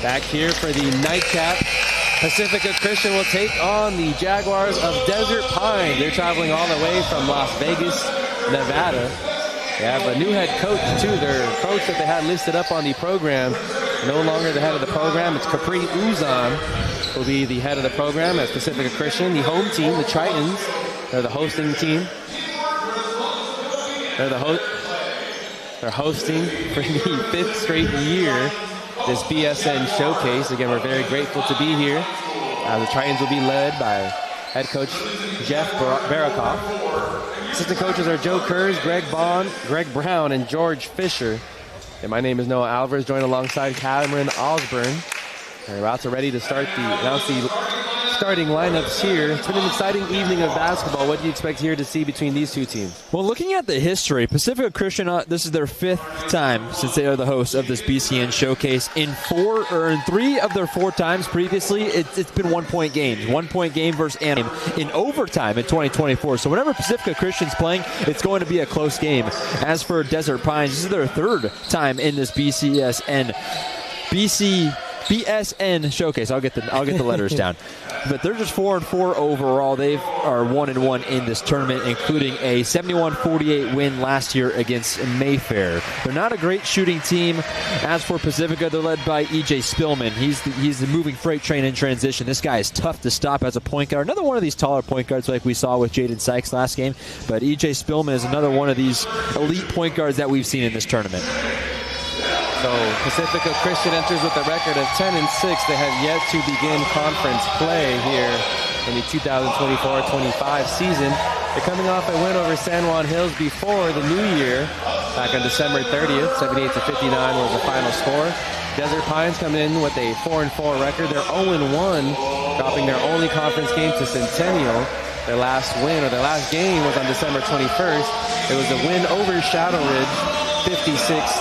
Back here for the nightcap. Pacifica Christian will take on the Jaguars of Desert Pine. They're traveling all the way from Las Vegas, Nevada. They have a new head coach, too. Their coach that they had listed up on the program, no longer the head of the program. It's Capri Uzan will be the head of the program as Pacifica Christian. The home team, the Tritons, they're the hosting team. They're hosting for the 5th straight year this BSN Showcase. Again, we're very grateful to be here. The Tritons will be led by head coach Jeff Barakoff. Assistant coaches are Joe Kurz, Greg Brown, and George Fisher. And my name is Noah Alvarez, joined alongside Cameron Osborne. Our routes are ready to announce the starting lineups here. It's been an exciting evening of basketball. What do you expect here to see between these two teams? Well, looking at the history, Pacifica Christian, this is their 5th time since they are the hosts of this BCN Showcase. In 3 of their 4 times previously, it's been 1-point games. 1-point game versus Anaheim in overtime in 2024. So whenever Pacifica Christian's playing, it's going to be a close game. As for Desert Pines, this is their 3rd time in this BSN Showcase. I'll get the letters down. But they're just 4-4 overall. They are 1-1 in this tournament, including a 71-48 win last year against Mayfair. They're not a great shooting team. As for Pacifica, they're led by E.J. Spillman. He's the moving freight train in transition. This guy is tough to stop as a point guard. Another one of these taller point guards like we saw with Jaden Sykes last game. But E.J. Spillman is another one of these elite point guards that we've seen in this tournament. So Pacifica Christian enters with a record of 10-6. They have yet to begin conference play here in the 2024-25 season. They're coming off a win over San Juan Hills before the new year, back on December 30th. 78-59 was the final score. Desert Pines coming in with a 4-4 record. They're 0-1, dropping their only conference game to Centennial. Their last game was on December 21st. It was a win over Shadow Ridge, 56-44.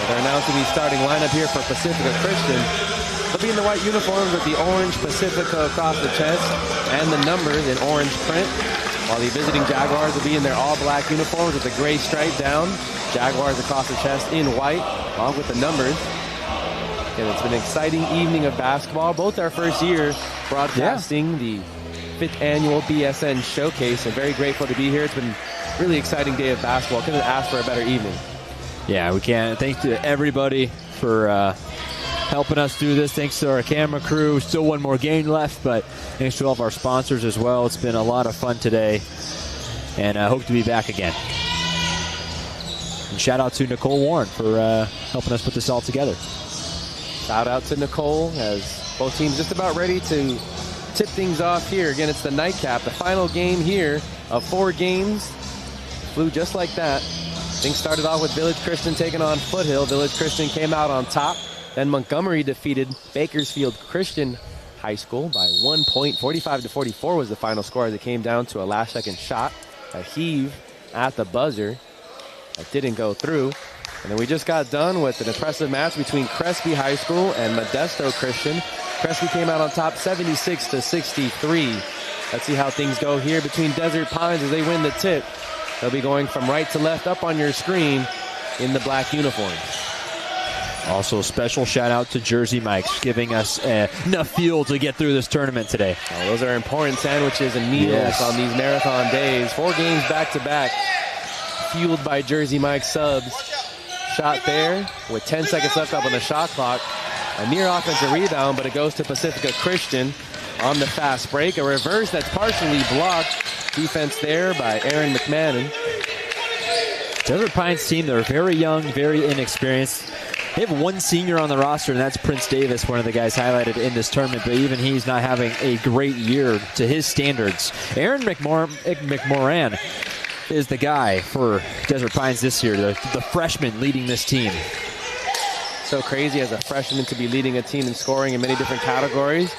They're announcing the starting lineup here for Pacifica Christian. They'll be in the white uniforms with the orange Pacifica across the chest and the numbers in orange print, while the visiting Jaguars will be in their all-black uniforms with the gray stripe down. Jaguars across the chest in white, along with the numbers. And it's been an exciting evening of basketball. Both our first year broadcasting the 5th annual BSN Showcase, and very grateful to be here. It's been a really exciting day of basketball. Couldn't ask for a better evening. Yeah, we can. Thanks to everybody for helping us do this. Thanks to our camera crew. Still one more game left, but thanks to all of our sponsors as well. It's been a lot of fun today, and I hope to be back again. And shout out to Nicole Warren for helping us put this all together. Shout out to Nicole, as both teams just about ready to tip things off here. Again, it's the nightcap, the final game here of 4 games. Flew just like that. Things started off with Village Christian taking on Foothill. Village Christian came out on top. Then Montgomery defeated Bakersfield Christian High School by 1 point. 45-44 was the final score as it came down to a last-second shot. A heave at the buzzer that didn't go through. And then we just got done with an impressive match between Crespi High School and Modesto Christian. Crespi came out on top 76-63. Let's see how things go here between Desert Pines as they win the tip. They'll be going from right to left up on your screen in the black uniforms. Also, a special shout out to Jersey Mike's, giving us enough fuel to get through this tournament today. Oh, those are important sandwiches and meals on these marathon days. 4 games back-to-back, fueled by Jersey Mike's subs. Shot there with 10 seconds left up on the shot clock. A near offensive rebound, but it goes to Pacifica Christian on the fast break. A reverse that's partially blocked. Defense there by Aaron McMorran. Desert Pines team, they're very young, very inexperienced. They have 1 senior on the roster, and that's Prince Davis, one of the guys highlighted in this tournament, but even he's not having a great year to his standards. Aaron McMorran is the guy for Desert Pines this year, the freshman leading this team. So crazy as a freshman to be leading a team in scoring in many different categories.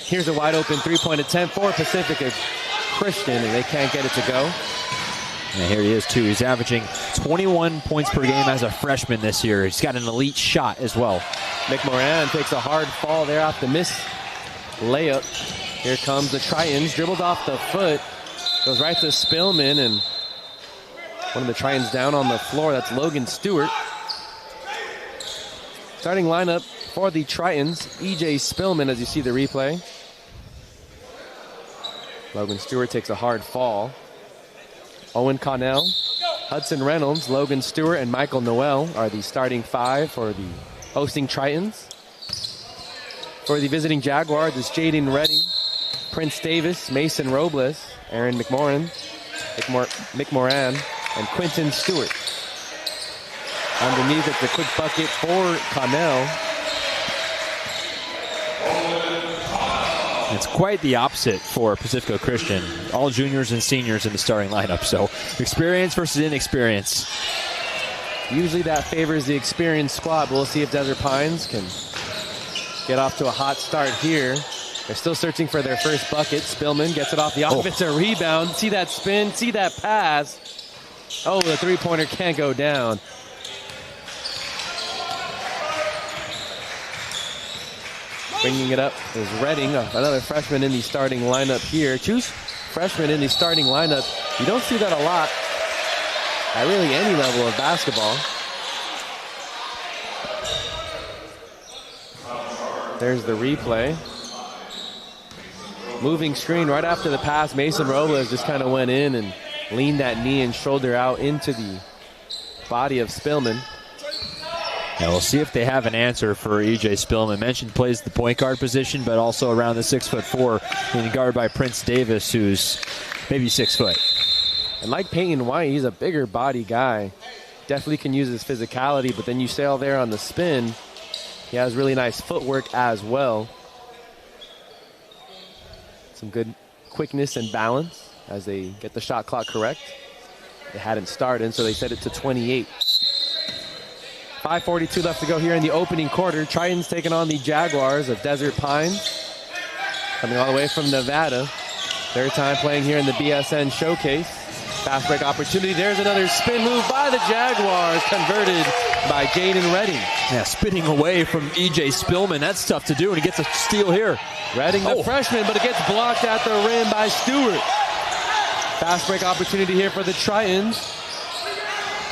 Here's a wide open 3-point attempt for Pacifica Christian, and they can't get it to go. And here he is, too. He's averaging 21 points per game as a freshman this year. He's got an elite shot as well. McMorran takes a hard fall there off the missed layup. Here comes the Tritons. Dribbled off the foot. Goes right to Spillman, and one of the Tritons down on the floor. That's Logan Stewart. Starting lineup For the Tritons, E.J. Spillman, as you see the replay. Logan Stewart takes a hard fall. Owen Connell, Hudson Reynolds, Logan Stewart, and Michael Noel are the starting 5 for the hosting Tritons. For the visiting Jaguars, it's Jaden Redding, Prince Davis, Mason Robles, Aaron McMorran, and Quentin Stewart. Underneath, it's a quick bucket for Connell. It's quite the opposite for Pacifica Christian. All juniors and seniors in the starting lineup. So experience versus inexperience. Usually that favors the experienced squad, but we'll see if Desert Pines can get off to a hot start here. They're still searching for their first bucket. Spillman gets it off the offensive rebound. See that spin, see that pass. Oh, the three-pointer can't go down. Bringing it up is Redding, another freshman in the starting lineup here. Choose freshmen in the starting lineup. You don't see that a lot at really any level of basketball. There's the replay. Moving screen right after the pass. Mason Robles just kind of went in and leaned that knee and shoulder out into the body of Spillman. And we'll see if they have an answer for E.J. Spillman. Mentioned plays the point guard position, but also around the 6'4", being guarded by Prince Davis, who's maybe 6 foot. And like Peyton White, he's a bigger body guy. Definitely can use his physicality, but then you sail there on the spin. He has really nice footwork as well. Some good quickness and balance as they get the shot clock correct. They hadn't started, so they set it to 28. 5:42 left to go here in the opening quarter. Tritons taking on the Jaguars of Desert Pines. Coming all the way from Nevada. Third time playing here in the BSN Showcase. Fast break opportunity. There's another spin move by the Jaguars. Converted by Jaden Redding. Yeah, spinning away from E.J. Spillman. That's tough to do, and he gets a steal here. Redding, the freshman, but it gets blocked at the rim by Stewart. Fast break opportunity here for the Tritons.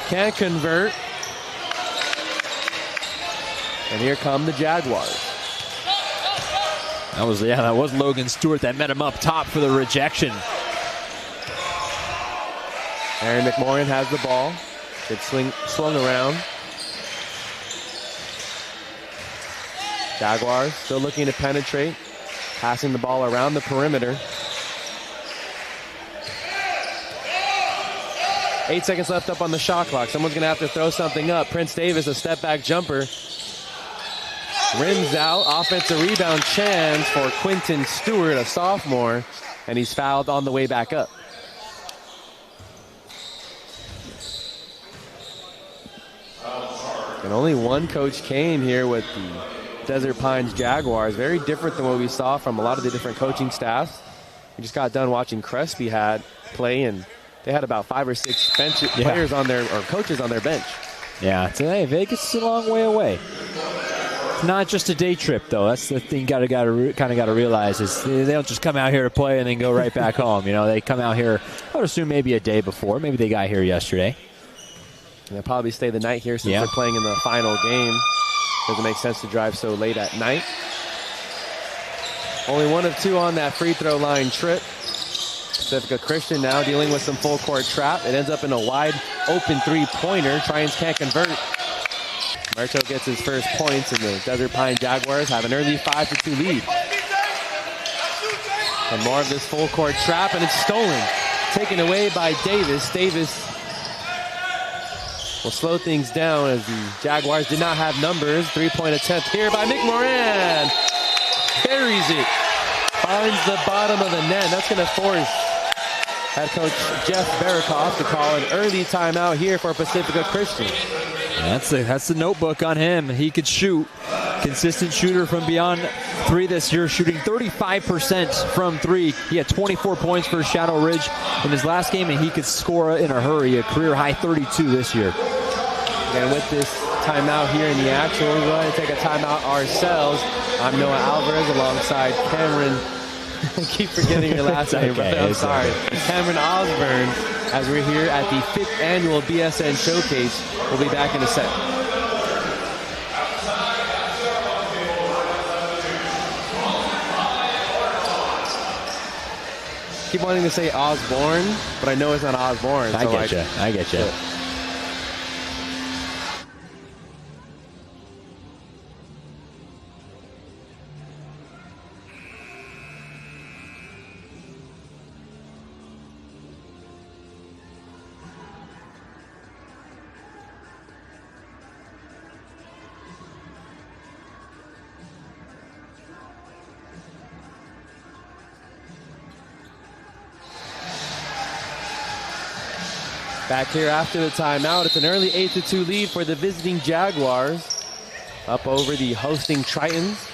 Can't convert. And here come the Jaguars. That was Logan Stewart that met him up top for the rejection. Aaron McMorran has the ball. Good swung around. Jaguars still looking to penetrate. Passing the ball around the perimeter. 8 seconds left up on the shot clock. Someone's going to have to throw something up. Prince Davis, a step back jumper. Rims out. Offensive rebound chance for Quentin Stewart, a sophomore. And he's fouled on the way back up. And only one coach came here with the Desert Pines Jaguars. Very different than what we saw from a lot of the different coaching staffs. We just got done watching Crespi play, and they had about 5 or 6 players on their, or coaches on their bench. Yeah, today Vegas is a long way away. Not just a day trip, though. That's the thing you kind of got to realize is they don't just come out here to play and then go right back home. You know, they come out here, I would assume maybe a day before. Maybe they got here yesterday. And they'll probably stay the night here since they're playing in the final game. Doesn't make sense to drive so late at night. Only 1 of 2 on that free throw line trip. Pacifica Christian now dealing with some full court trap. It ends up in a wide open three-pointer. Tritons can't convert. Merto gets his first points, and the Desert Pine Jaguars have an early 5-2 lead. And more of this full court trap, and it's stolen. Taken away by Davis. Davis will slow things down as the Jaguars did not have numbers. Three-point attempt here by McMorran. Buries it. Finds the bottom of the net. That's going to force head coach Jeff Barakoff to call an early timeout here for Pacifica Christian. That's the notebook on him. He could shoot. Consistent shooter from beyond 3 this year, shooting 35% from 3. He had 24 points for Shadow Ridge in his last game, and he could score in a hurry, a career-high 32 this year. And with this timeout here in the action, we're going to take a timeout ourselves. I'm Noah Alvarez alongside Cameron. I keep forgetting your last name, but I'm sorry. Cameron Osborne, as we're here at the 5th annual BSN Showcase. We'll be back in a sec. keep wanting to say Osborne, but I know it's not Osborne. I get you. Back here after the timeout, it's an early 8-2 lead for the visiting Jaguars up over the hosting Tritons.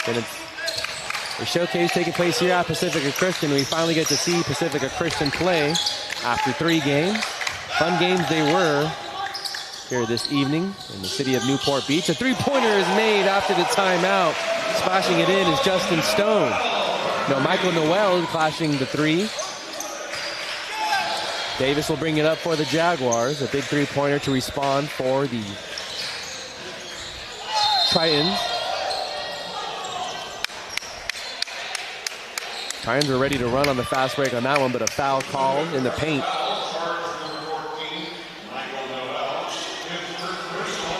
And it's a showcase taking place here at Pacifica Christian. We finally get to see Pacifica Christian play after 3 games. Fun games they were here this evening in the city of Newport Beach. A 3-pointer is made after the timeout. Splashing it in is Justin Stone. No, Michael Noel clashing the 3. Davis will bring it up for the Jaguars. A big 3-pointer to respond for the Tritons. Tritons were ready to run on the fast break on that one, but a foul called in the paint.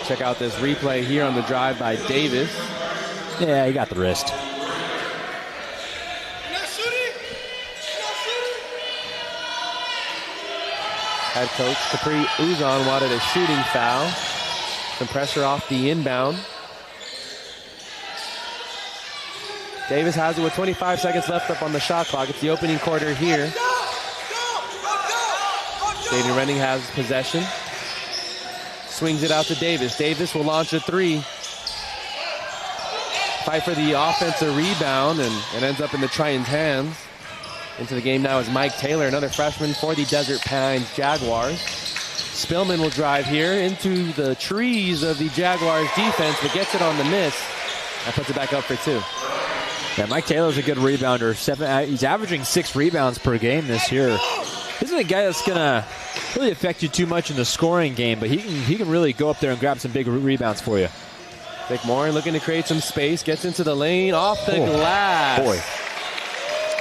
Check out this replay here on the drive by Davis. Yeah, he got the wrist. Head coach Capri Uzon wanted a shooting foul. Some pressure off the inbound. Davis has it with 25 seconds left up on the shot clock. It's the opening quarter here. Jaden Renning has possession. Swings it out to Davis. Davis will launch a 3. Fight for the offensive rebound, and it ends up in the Tritons' hands. Into the game now is Mike Taylor, another freshman for the Desert Pines Jaguars. Spillman will drive here into the trees of the Jaguars defense, but gets it on the miss and puts it back up for 2. Yeah, Mike Taylor's a good rebounder. He's averaging 6 rebounds per game this year. Isn't a guy that's going to really affect you too much in the scoring game, but he can really go up there and grab some big rebounds for you. McMorran looking to create some space, gets into the lane, off the glass. Boy.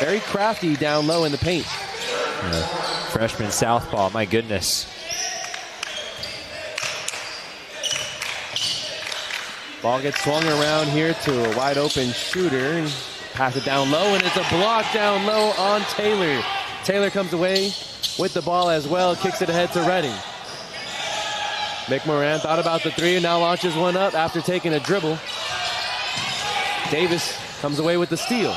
Very crafty down low in the paint. Yeah. Freshman southpaw, my goodness. Ball gets swung around here to a wide open shooter. And pass it down low, and it's a block down low on Taylor. Taylor comes away with the ball as well, kicks it ahead to Redding. McMorran thought about the 3 and now launches one up after taking a dribble. Davis comes away with the steal.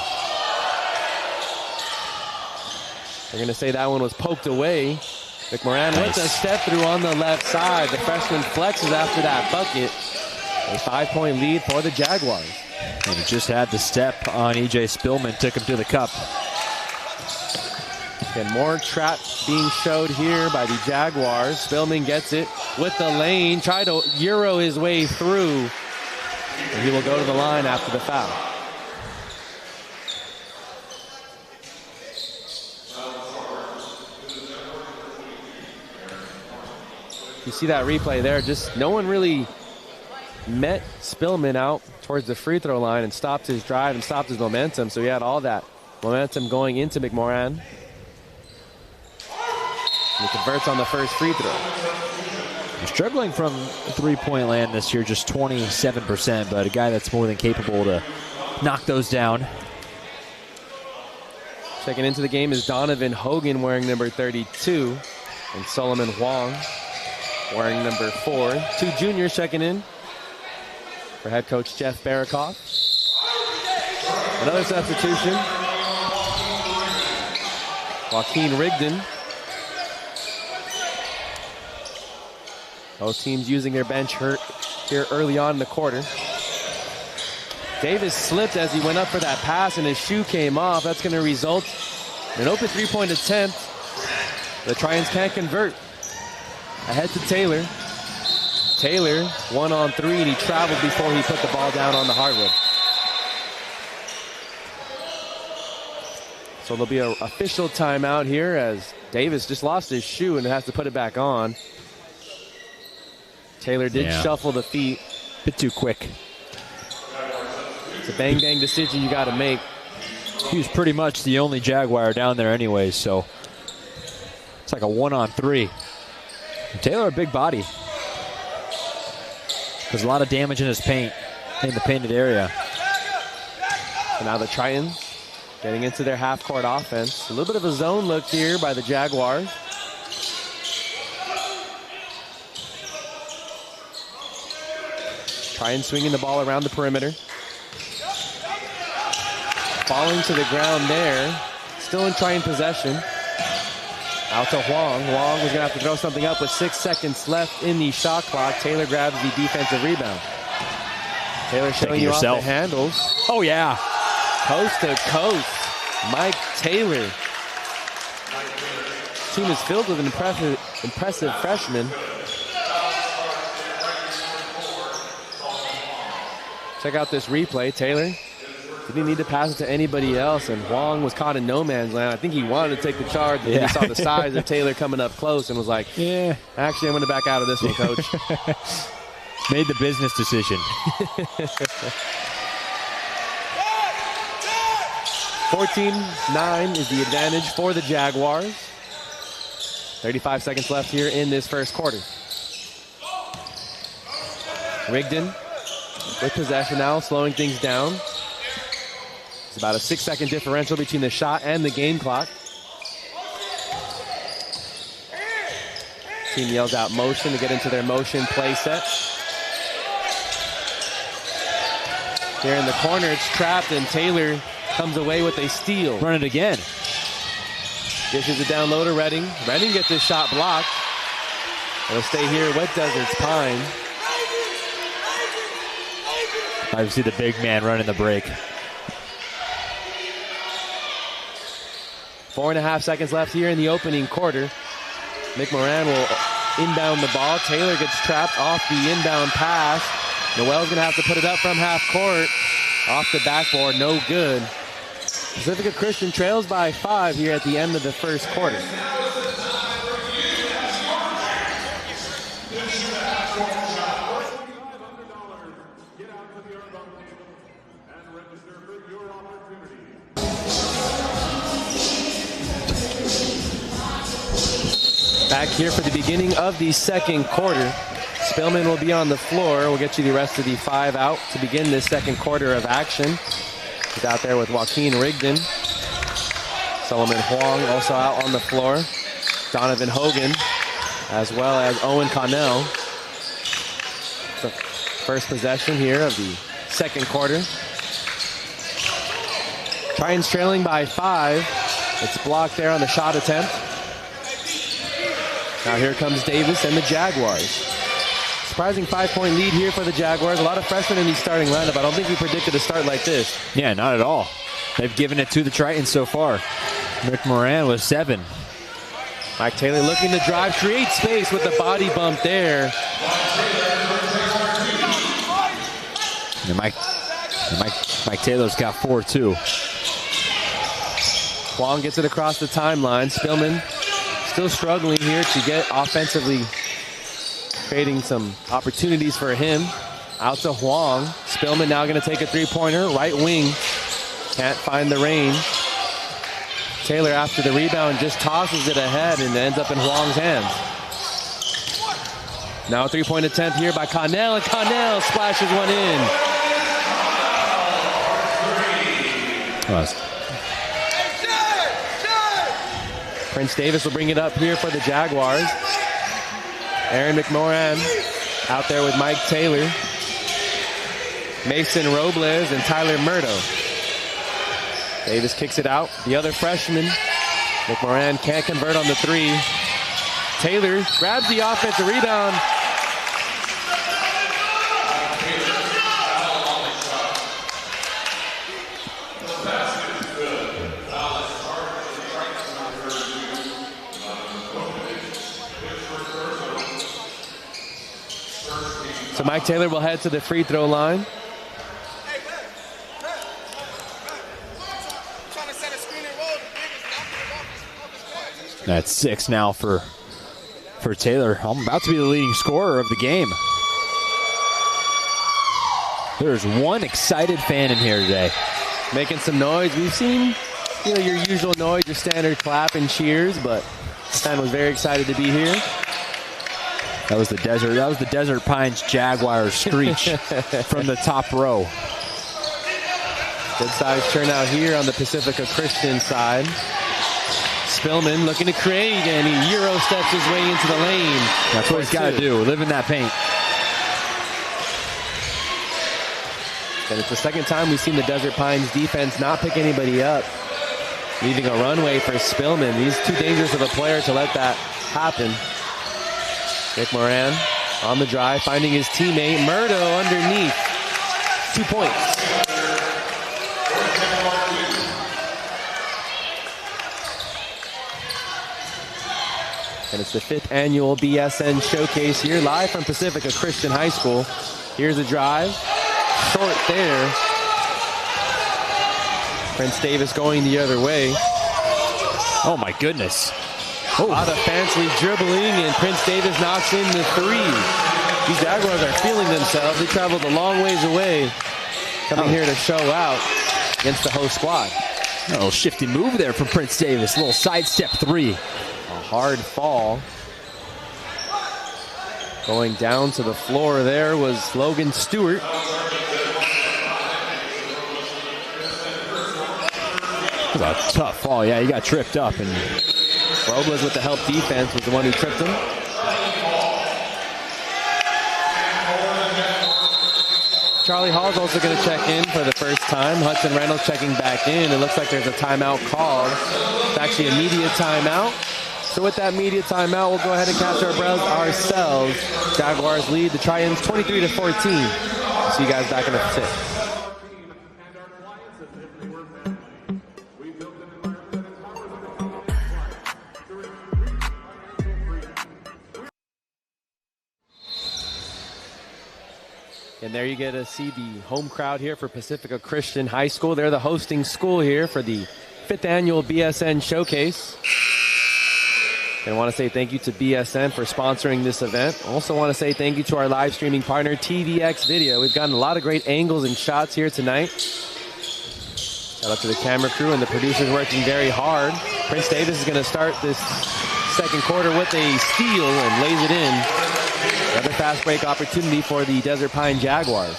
They're going to say that one was poked away. McMorran with a step through on the left side. The freshman flexes after that bucket. A 5-point lead for the Jaguars. And he just had the step on E.J. Spillman, took him to the cup. And more trap being showed here by the Jaguars. Spillman gets it with the lane, try to Euro his way through. And he will go to the line after the foul. You see that replay there, just no one really met Spillman out towards the free throw line and stopped his drive and stopped his momentum. So he had all that momentum going into McMorran. And he converts on the first free throw. He's struggling from three-point land this year, just 27%, but a guy that's more than capable to knock those down. Checking into the game is Donovan Hogan wearing number 32, and Solomon Huang wearing number 4. 2 juniors checking in for head coach Jeff Barakoff. Another substitution. Joaquin Rigdon. Both teams using their bench here early on in the quarter. Davis slipped as he went up for that pass and his shoe came off. That's going to result in an open three-point attempt. The Tritons can't convert. Ahead to Taylor. Taylor, 1-on-3, and he traveled before he put the ball down on the hardwood. So there'll be an official timeout here as Davis just lost his shoe and has to put it back on. Taylor did shuffle the feet. Bit too quick. It's a bang-bang decision you got to make. He was pretty much the only Jaguar down there anyways, so it's like a 1-on-3. Taylor, a big body. There's a lot of damage in his paint, in the painted area. So now the Tritons getting into their half-court offense. A little bit of a zone look here by the Jaguars. Tritons swinging the ball around the perimeter. Falling to the ground there. Still in Triton possession. Out to Huang. Huang was going to have to throw something up with 6 seconds left in the shot clock. Taylor grabs the defensive rebound. Taylor showing you off the handles. Oh, yeah. Coast to coast. Mike Taylor. Team is filled with an impressive freshman. Check out this replay. Taylor didn't need to pass it to anybody else, and Huang was caught in no man's land. I think he wanted to take the charge, but he saw the size of Taylor coming up close and was like, yeah, actually, I'm going to back out of this one, coach. Made the business decision. 14-9 is the advantage for the Jaguars. 35 seconds left here in this first quarter. Rigdon with possession now, slowing things down. It's about a 6-second differential between the shot and the game clock. Team yells out motion to get into their motion play set. Here in the corner, it's trapped, and Taylor comes away with a steal. Run it again. Dishes it down low to Redding. Redding gets his shot blocked. It'll stay here, Wet Desert's Pine. I see the big man running the break. 4.5 seconds left here in the opening quarter. McMorran will inbound the ball. Taylor gets trapped off the inbound pass. Noel's going to have to put it up from half court. Off the backboard, no good. Pacifica Christian trails by 5 here at the end of the first quarter. Back here for the beginning of the second quarter. Spillman will be on the floor. We'll get you the rest of the 5 out to begin this second quarter of action. He's out there with Joaquin Rigdon. Solomon Huang also out on the floor. Donovan Hogan, as well as Owen Connell. The first possession here of the second quarter. Tritons trailing by 5. It's blocked there on the shot attempt. Now here comes Davis and the Jaguars. Surprising 5-point lead here for the Jaguars. A lot of freshmen in the starting lineup. I don't think we predicted a start like this. Yeah, not at all. They've given it to the Tritons so far. McMorran was 7. Mike Taylor looking to drive, create space with the body bump there. And Mike Taylor's got 4 too. Huang gets it across the timeline. Spillman still struggling here to get offensively, creating some opportunities for him. Out to Huang. Spillman now going to take a three-pointer. Right wing. Can't find the range. Taylor, after the rebound, just tosses it ahead and ends up in Huang's hands. Now a three-point attempt here by Connell, and Connell splashes one in. Prince Davis will bring it up here for the Jaguars. Aaron McMorran out there with Mike Taylor. Mason Robles and Tyler Murdo. Davis kicks it out. The other freshman, McMorran, can't convert on the 3. Taylor grabs the offensive rebound. So Mike Taylor will head to the free throw line. That's 6 now for Taylor. I'm about to be the leading scorer of the game. There's one excited fan in here today. making some noise. We've seen, your usual noise, your standard clap and cheers, but this man was very excited to be here. That was the Desert Pines Jaguars screech from the top row. Good size turnout here on the Pacifica Christian side. Spillman looking to create, and he Euro steps his way into the lane. That's what he's got to do, live in that paint. And it's the second time we've seen the Desert Pines defense not pick anybody up, leaving a runway for Spillman. He's too dangerous of a player to let that happen. McMorran on the drive, finding his teammate. Murdo underneath. 2 points. And it's the 5th annual BSN Showcase here, live from Pacifica Christian High School. Here's a drive. Short there. Prince Davis going the other way. Oh, my goodness. A lot of fancy dribbling, and Prince Davis knocks in the 3. These Jaguars are feeling themselves. They traveled a long ways away, coming here to show out against the host squad. A little shifty move there from Prince Davis. A little sidestep 3. A hard fall. Going down to the floor there was Logan Stewart. It was a tough fall. Yeah, he got tripped up, and Robles with the help defense was the one who tripped him. Charlie Hall's also going to check in for the first time. Hudson Reynolds checking back in. It looks like there's a timeout called. It's actually a media timeout. So with that media timeout, we'll go ahead and catch our breath ourselves. Jaguars lead the Tri-Ins 23-14. See you guys back in a 6. And there you get to see the home crowd here for Pacifica Christian High School. They're the hosting school here for the 5th annual BSN Showcase. And I want to say thank you to BSN for sponsoring this event. Also want to say thank you to our live streaming partner, TVX Video. We've gotten a lot of great angles and shots here tonight. Shout out to the camera crew and the producers working very hard. Prince Davis is going to start this second quarter with a steal and lays it in. Another fast break opportunity for the Desert Pine Jaguars.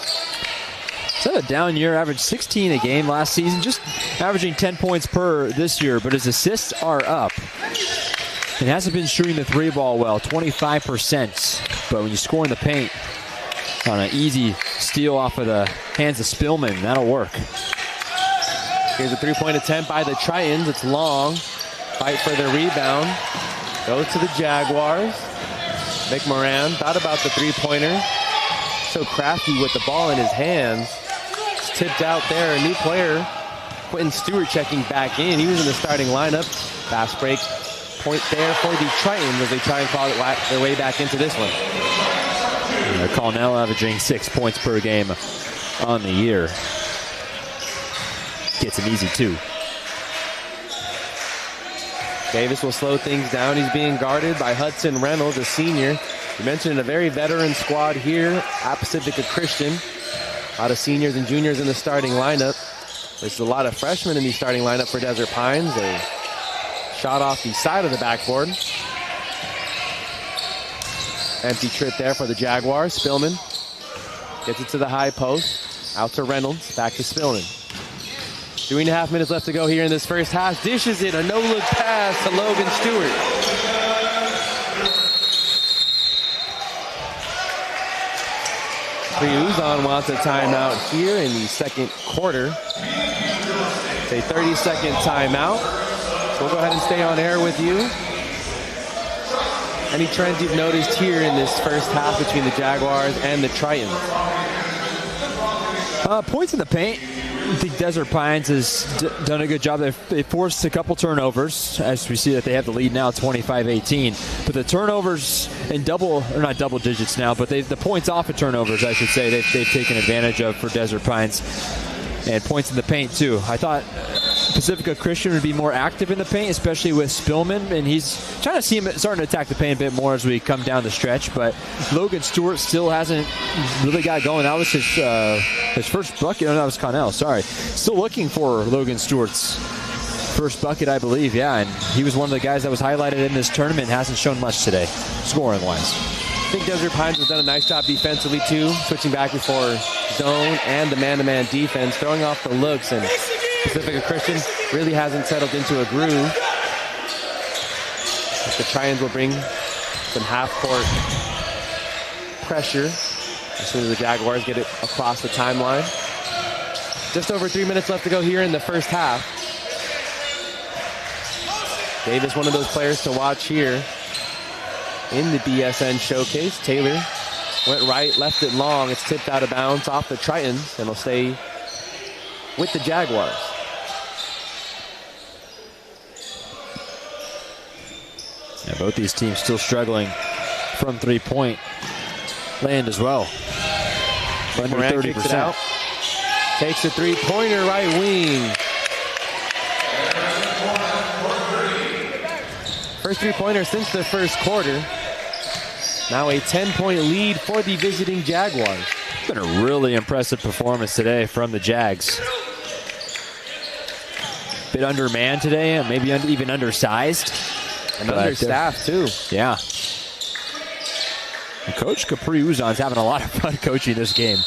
It's a down year, averaged 16 a game last season, just averaging 10 points per this year, but his assists are up. He hasn't been shooting the 3 ball well, 25%. But when you score in the paint on an easy steal off of the hands of Spillman, that'll work. Here's a 3-point attempt by the Tri-Ins. It's long. Fight for the rebound. Goes to the Jaguars. McMorran thought about the 3-pointer. So crafty with the ball in his hands. It's tipped out there. A new player, Quentin Stewart, checking back in. He was in the starting lineup. Fast break point there for the Tri-Ins as they try and claw their way back into this one. And Colnell averaging 6 points per game on the year. Gets an easy 2. Davis will slow things down. He's being guarded by Hudson Reynolds, a senior. You mentioned a very veteran squad here at Pacifica Christian. A lot of seniors and juniors in the starting lineup. There's a lot of freshmen in the starting lineup for Desert Pines. They shot off the side of the backboard. Empty trip there for the Jaguars. Spillman gets it to the high post. Out to Reynolds. Back to Spillman. 3.5 minutes left to go here in this first half. Dishes it. A no-look pass to Logan Stewart. Priuzan wants a timeout here in the second quarter. It's a 30-second timeout. So we'll go ahead and stay on air with you. Any trends you've noticed here in this first half between the Jaguars and the Tri-Ins? Points in the paint. I think Desert Pines has done a good job. They forced a couple turnovers, as we see that they have the lead now, 25-18. But the turnovers in not double digits now, but the points off of turnovers, I should say, they've taken advantage of for Desert Pines. And points in the paint, too. I thought Pacifica Christian would be more active in the paint, especially with Spillman, and he's trying to see him starting to attack the paint a bit more as we come down the stretch, but Logan Stewart still hasn't really got going. That was his first bucket. No, that was Connell, sorry. Still looking for Logan Stewart's first bucket, I believe, yeah, and he was one of the guys that was highlighted in this tournament. Hasn't shown much today, scoring-wise. I think Desert Pines has done a nice job defensively, too, switching back before zone and the man-to-man defense, throwing off the looks, and Pacifica Christian really hasn't settled into a groove. The Trions will bring some half-court pressure as soon as the Jaguars get it across the timeline. Just over 3 minutes left to go here in the first half. Davis, one of those players to watch here in the BSN showcase. Taylor went right, left it long. It's tipped out of bounds off the Tritons, and will stay with the Jaguars. Yeah, both these teams still struggling from three-point land as well. Under 30%. Kicks it out. Takes a three-pointer, right wing. First three-pointer since the first quarter. Now a 10-point lead for the visiting Jaguars. It's been a really impressive performance today from the Jags. Bit undermanned today, maybe even undersized. And understaffed, too. Yeah. And Coach Capri Uzan's having a lot of fun coaching this game.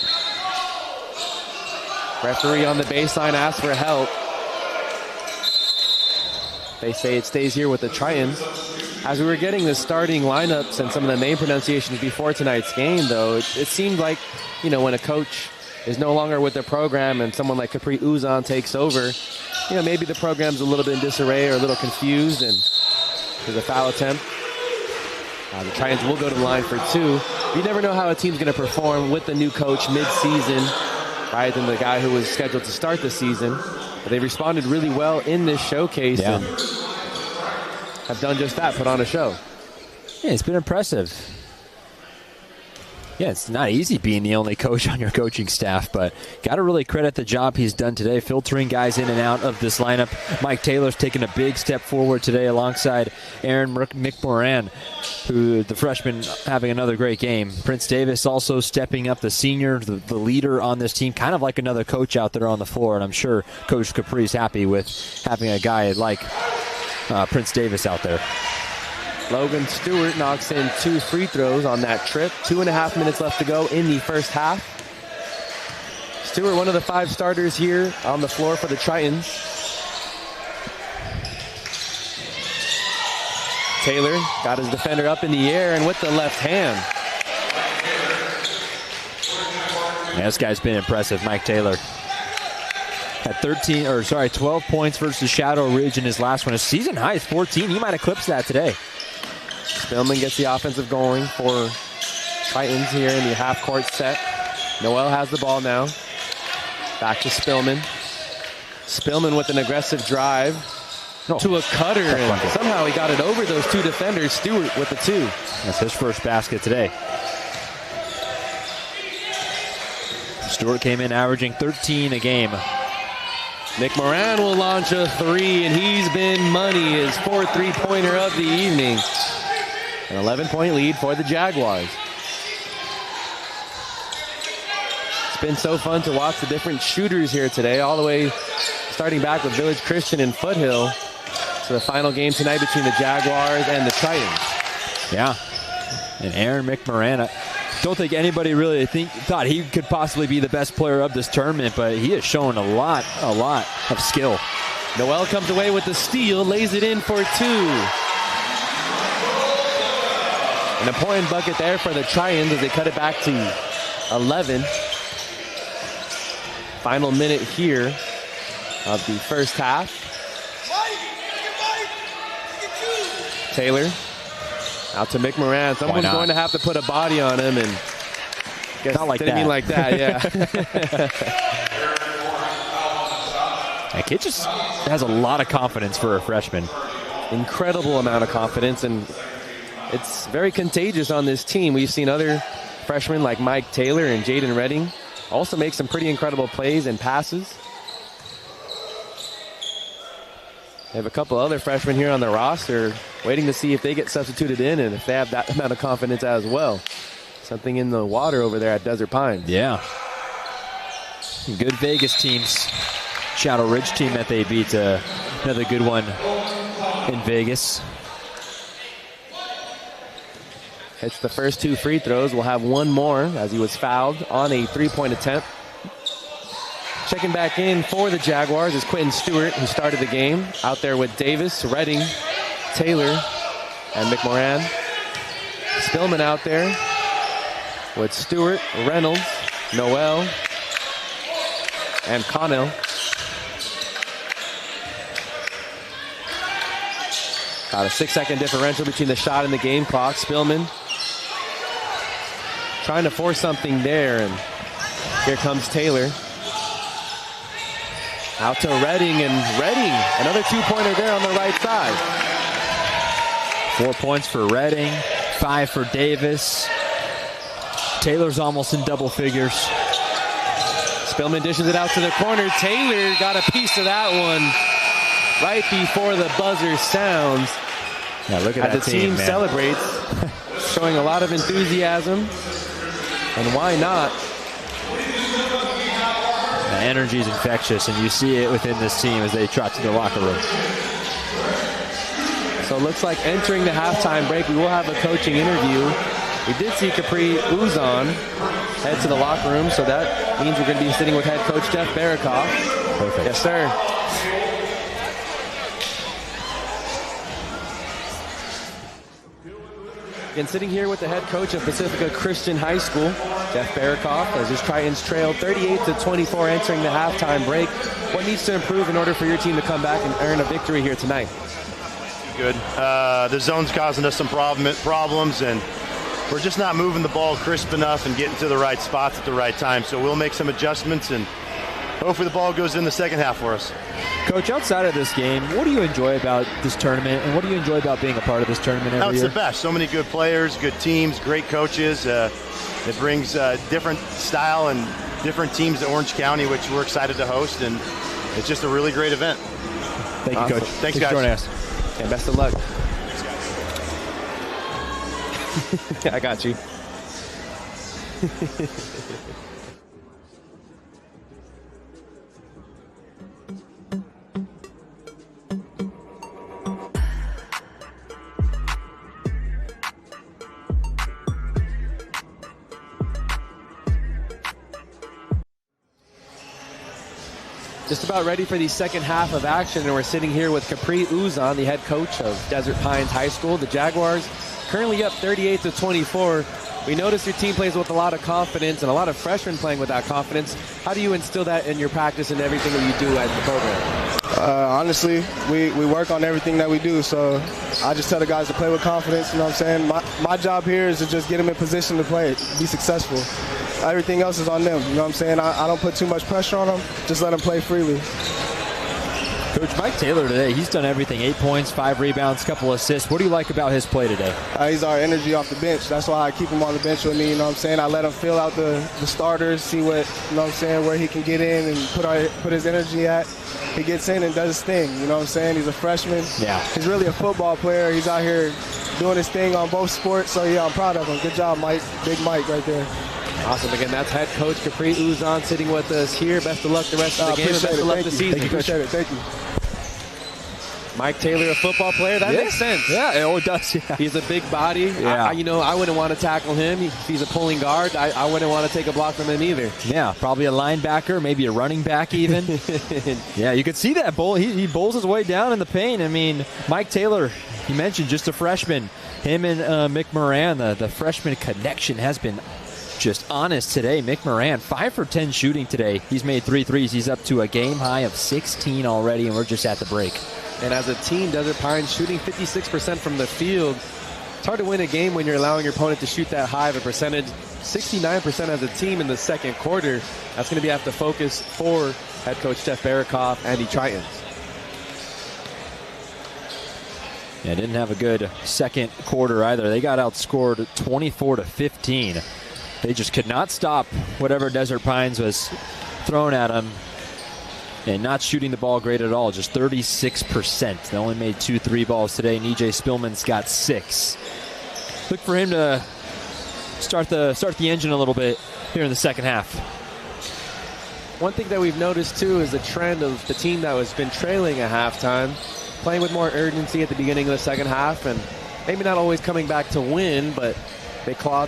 Referee on the baseline asks for help. They say it stays here with the Tritons. As we were getting the starting lineups and some of the name pronunciations before tonight's game, though, it seemed like, you know, when a coach is no longer with the program and someone like Capri Uzan takes over, you know, maybe the program's a little bit in disarray or a little confused, and there's a foul attempt. The Tritons will go to the line for two. You never know how a team's going to perform with the new coach mid-season, right, than the guy who was scheduled to start the season. But they responded really well in this showcase and have done just that, put on a show. Yeah, it's been impressive. Yeah, it's not easy being the only coach on your coaching staff, but got to really credit the job he's done today, filtering guys in and out of this lineup. Mike Taylor's taken a big step forward today alongside Aaron McMorran, who the freshman having another great game. Prince Davis also stepping up, the senior, the leader on this team, kind of like another coach out there on the floor, and I'm sure Coach Capri's happy with having a guy like Prince Davis out there. Logan Stewart knocks in 2 free throws on that trip. 2.5 minutes left to go in the first half. Stewart, one of the 5 starters here on the floor for the Tritons. Taylor got his defender up in the air and with the left hand. Yeah, this guy's been impressive, Mike Taylor. At 12 points versus Shadow Ridge in his last one. His season high is 14. He might eclipse that today. Spillman gets the offensive going for Titans here in the half-court set. Noel has the ball now. Back to Spillman. Spillman with an aggressive drive to a cutter. And somehow he got it over those 2 defenders. Stewart with the 2. That's his first basket today. Stewart came in averaging 13 a game. McMorran will launch a 3, and he's been money. His 4th three-pointer of the evening. An 11-point lead for the Jaguars. It's been so fun to watch the different shooters here today, all the way starting back with Village Christian and Foothill. So the final game tonight between the Jaguars and the Tritons. Yeah. And Aaron McMorran, I don't think anybody really thought he could possibly be the best player of this tournament, but he has shown a lot of skill. Noel comes away with the steal, lays it in for 2. An important bucket there for the Tritons as they cut it back to 11. Final minute here of the first half. Taylor out to McMorran. Someone's going to have to put a body on him, and guess not like didn't that. mean like that, yeah. That kid just has a lot of confidence for a freshman. Incredible amount of confidence, and it's very contagious on this team. We've seen other freshmen like Mike Taylor and Jaden Redding also make some pretty incredible plays and passes. They have a couple other freshmen here on the roster waiting to see if they get substituted in and if they have that amount of confidence as well. Something in the water over there at Desert Pines. Yeah. Good Vegas teams. Shadow Ridge team that they beat, another good one in Vegas. Hits the first 2 free throws. We'll have one more as he was fouled on a 3-point attempt. Checking back in for the Jaguars is Quentin Stewart, who started the game. Out there with Davis, Redding, Taylor, and McMorran. Spillman out there with Stewart, Reynolds, Noel, and Connell. About a 6-second differential between the shot and the game clock. Spillman trying to force something there, and here comes Taylor. Out to Redding, and Redding, another 2-pointer there on the right side. 4 points for Redding, 5 for Davis. Taylor's almost in double figures. Spillman dishes it out to the corner. Taylor got a piece of that one right before the buzzer sounds. Yeah, look at that the team man. Celebrates, showing a lot of enthusiasm. And why not? The energy is infectious, and you see it within this team as they trot to the locker room. So it looks like entering the halftime break, we will have a coaching interview. We did see Capri Uzon head to the locker room, so that means we're going to be sitting with head coach Jeff Barakoff. Perfect. Yes, sir. And sitting here with the head coach of Pacifica Christian High School, Jeff Barakoff, as his Tritons trail 38-24 entering the halftime break. What needs to improve in order for your team to come back and earn a victory here tonight? Good. The zone's causing us some problems, and we're just not moving the ball crisp enough and getting to the right spots at the right time. So we'll make some adjustments, and hopefully the ball goes in the second half for us. Coach, outside of this game, what do you enjoy about this tournament, and what do you enjoy about being a part of this tournament every year? It's the best. So many good players, good teams, great coaches. It brings different style and different teams to Orange County, which we're excited to host, and it's just a really great event. Thank you, Awesome. Coach. Thanks, guys. For joining us. And best of luck. I got you. Just about ready for the second half of action, and we're sitting here with Capri Uzon, the head coach of Desert Pines High School. The Jaguars currently up 38-24. We notice your team plays with a lot of confidence and a lot of freshmen playing with that confidence. How do you instill that in your practice and everything that you do at the program? Honestly, we work on everything that we do, so I just tell the guys to play with confidence, you know what I'm saying? My job here is to just get them in position to play, be successful. Everything else is on them, you know what I'm saying? I don't put too much pressure on them, just let them play freely. Coach, Mike Taylor today, he's done everything. 8 points, 5 rebounds, couple assists. What do you like about his play today? He's our energy off the bench. That's why I keep him on the bench with me, you know what I'm saying? I let him fill out the starters, see what, you know what I'm saying, where he can get in and put his energy at. He gets in and does his thing, you know what I'm saying? He's a freshman. Yeah. He's really a football player. He's out here doing his thing on both sports, so yeah, I'm proud of him. Good job, Mike. Big Mike right there. Awesome. Again, that's head coach Capri Uzon sitting with us here. Best of luck the rest of the game. Best of luck the season. Appreciate it. Thank you. Mike Taylor, a football player, that makes sense. Yeah, it does. Yeah. He's a big body. Yeah. I wouldn't want to tackle him. If he's a pulling guard, I wouldn't want to take a block from him either. Yeah, probably a linebacker, maybe a running back even. Yeah, you could see that bowl. He bowls his way down in the paint. I mean, Mike Taylor, you mentioned just a freshman. Him and McMorran, the freshman connection has been just honest today. McMorran, 5 for 10 shooting today. He's made 3 threes. He's up to a game high of 16 already, and we're just at the break. And as a team, Desert Pines shooting 56% from the field. It's hard to win a game when you're allowing your opponent to shoot that high of a percentage. 69% as a team in the second quarter. That's going to be have to focus for head coach Jeff Barakoff and the Tritons. Yeah, didn't have a good second quarter either. They got outscored 24-15. They just could not stop whatever Desert Pines was thrown at them. and not shooting the ball great at all, just 36%. They only made 2 3 balls today, and E.J. Spillman's got 6. Look for him to start the engine a little bit here in the second half. One thing that we've noticed, too, is the trend of the team that has been trailing at halftime, playing with more urgency at the beginning of the second half, and maybe not always coming back to win, but they claw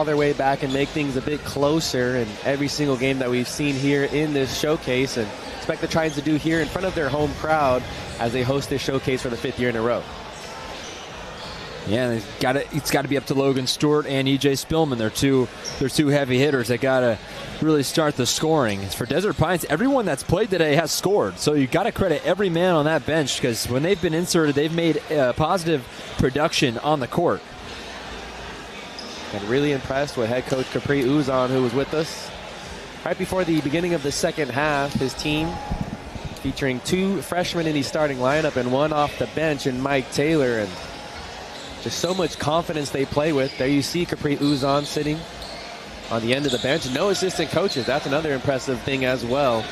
their way back and make things a bit closer in every single game that we've seen here in this showcase, and expect the Trojans to do here in front of their home crowd as they host this showcase for the 5th year in a row. Yeah, it's got to be up to Logan Stewart and E.J. Spillman. They're two heavy hitters that got to really start the scoring. As for Desert Pines, everyone that's played today has scored. So you got to credit every man on that bench, because when they've been inserted, they've made positive production on the court. And really impressed with head coach Capri Uzan, who was with us right before the beginning of the second half. His team featuring 2 freshmen in the starting lineup and 1 off the bench in Mike Taylor, and just so much confidence they play with. There you see Capri Uzan sitting on the end of the bench. No assistant coaches. That's another impressive thing as well.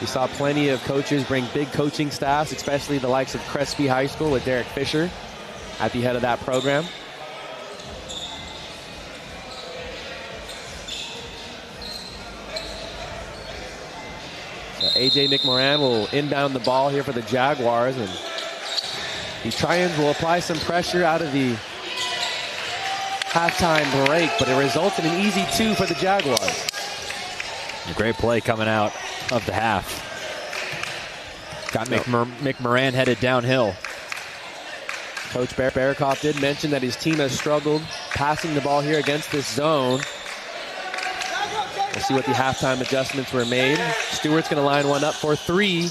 We saw plenty of coaches bring big coaching staffs, especially the likes of Crespi High School with Derek Fisher at the head of that program. So A.J. McMorran will inbound the ball here for the Jaguars, and the Trojans will apply some pressure out of the halftime break, but it results in an easy 2 for the Jaguars. A great play coming out of the half. Got McMorran headed downhill. Coach Barakoff did mention that his team has struggled passing the ball here against this zone. We'll see what the halftime adjustments were made. Stewart's going to line one up for 3.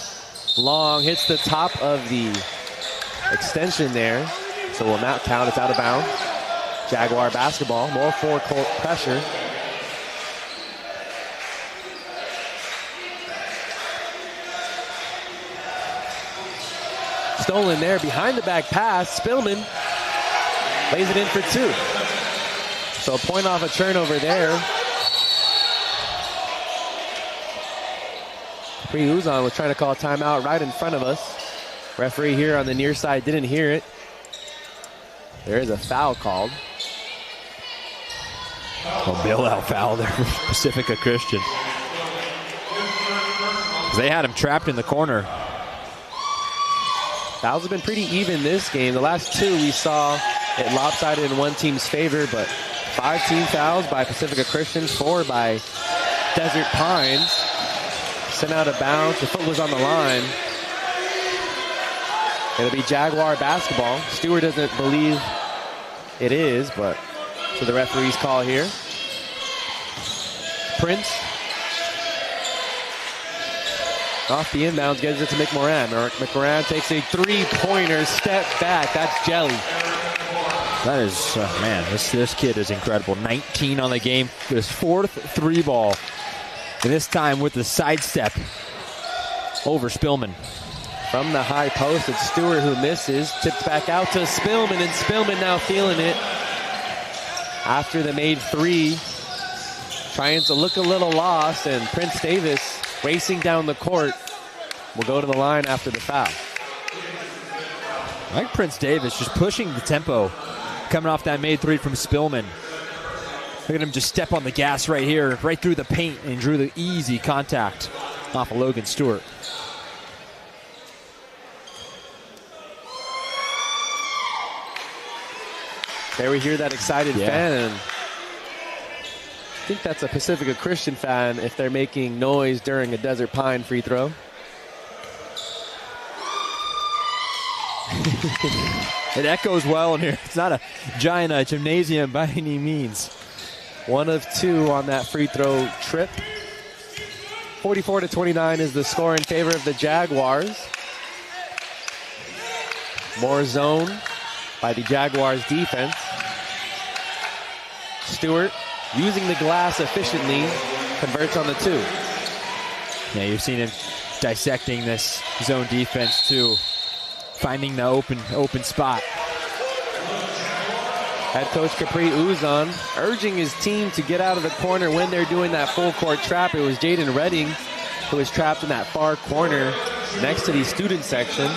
Long, hits the top of the extension there, so will not count. It's out of bounds. Jaguar basketball, more four-court pressure. Stolen there, behind the back pass. Spillman lays it in for 2. So a point off a turnover there. Capri Uzan was trying to call a timeout right in front of us. Referee here on the near side didn't hear it. There is a foul called. A bailout foul there for Pacifica Christian. They had him trapped in the corner. Fouls have been pretty even this game. The last 2 we saw it lopsided in one team's favor, but 5 team fouls by Pacifica Christian, 4 by Desert Pines. Sent out of bounds. The foot was on the line. It'll be Jaguar basketball. Stewart doesn't believe it is, but so the referee's call here. Prince off the inbounds, gets it to McMorran. McMorran takes a 3-pointer, step back. That's jelly. That is, man, this kid is incredible. 19 on the game. His 4th 3-ball. And this time with the sidestep over Spillman. From the high post, it's Stewart who misses. Tipped back out to Spillman, and Spillman now feeling it. After the made 3, trying to look a little lost, and Prince Davis racing down the court will go to the line after the foul. I like Prince Davis just pushing the tempo, coming off that made 3 from Spillman. Look at him just step on the gas right here, right through the paint, and drew the easy contact off of Logan Stewart. There we hear that excited fan. I think that's a Pacifica Christian fan if they're making noise during a Desert Pine free throw. It echoes well in here. It's not a giant gymnasium by any means. 1 of 2 on that free throw trip. 44-29 is the score in favor of the Jaguars. More zone by the Jaguars defense. Stewart, using the glass efficiently, converts on the 2. Yeah, you've seen him dissecting this zone defense too, finding the open spot. Head coach Capri Uzan urging his team to get out of the corner when they're doing that full court trap. It was Jaden Redding who is trapped in that far corner next to the student section.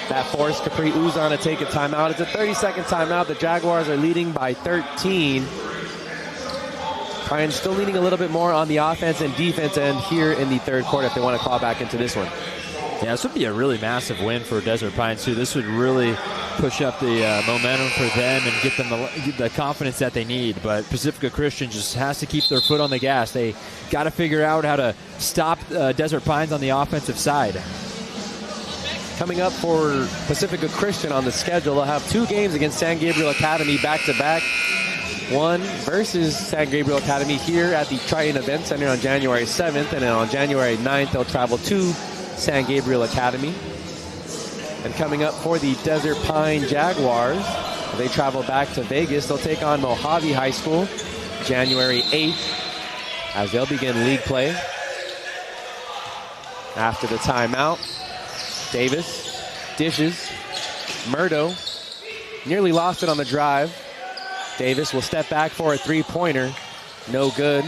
That forced Capri Uzan to take a timeout. It's a 30-second timeout. The Jaguars are leading by 13. Ryan still leaning a little bit more on the offense and defense end here in the third quarter if they want to claw back into this one. Yeah, this would be a really massive win for Desert Pines, too. This would really push up the momentum for them and get them the confidence that they need. But Pacifica Christian just has to keep their foot on the gas. They got to figure out how to stop Desert Pines on the offensive side. Coming up for Pacifica Christian on the schedule, they'll have 2 games against San Gabriel Academy back-to-back. One versus San Gabriel Academy here at the Triton Event Center on January 7th, and then on January 9th, they'll travel to San Gabriel Academy. And coming up for the Desert Pine Jaguars, they travel back to Vegas. They'll take on Mojave High School January 8th as they'll begin league play. After the timeout, Davis dishes. Murdo nearly lost it on the drive. Davis will step back for a three-pointer. No good.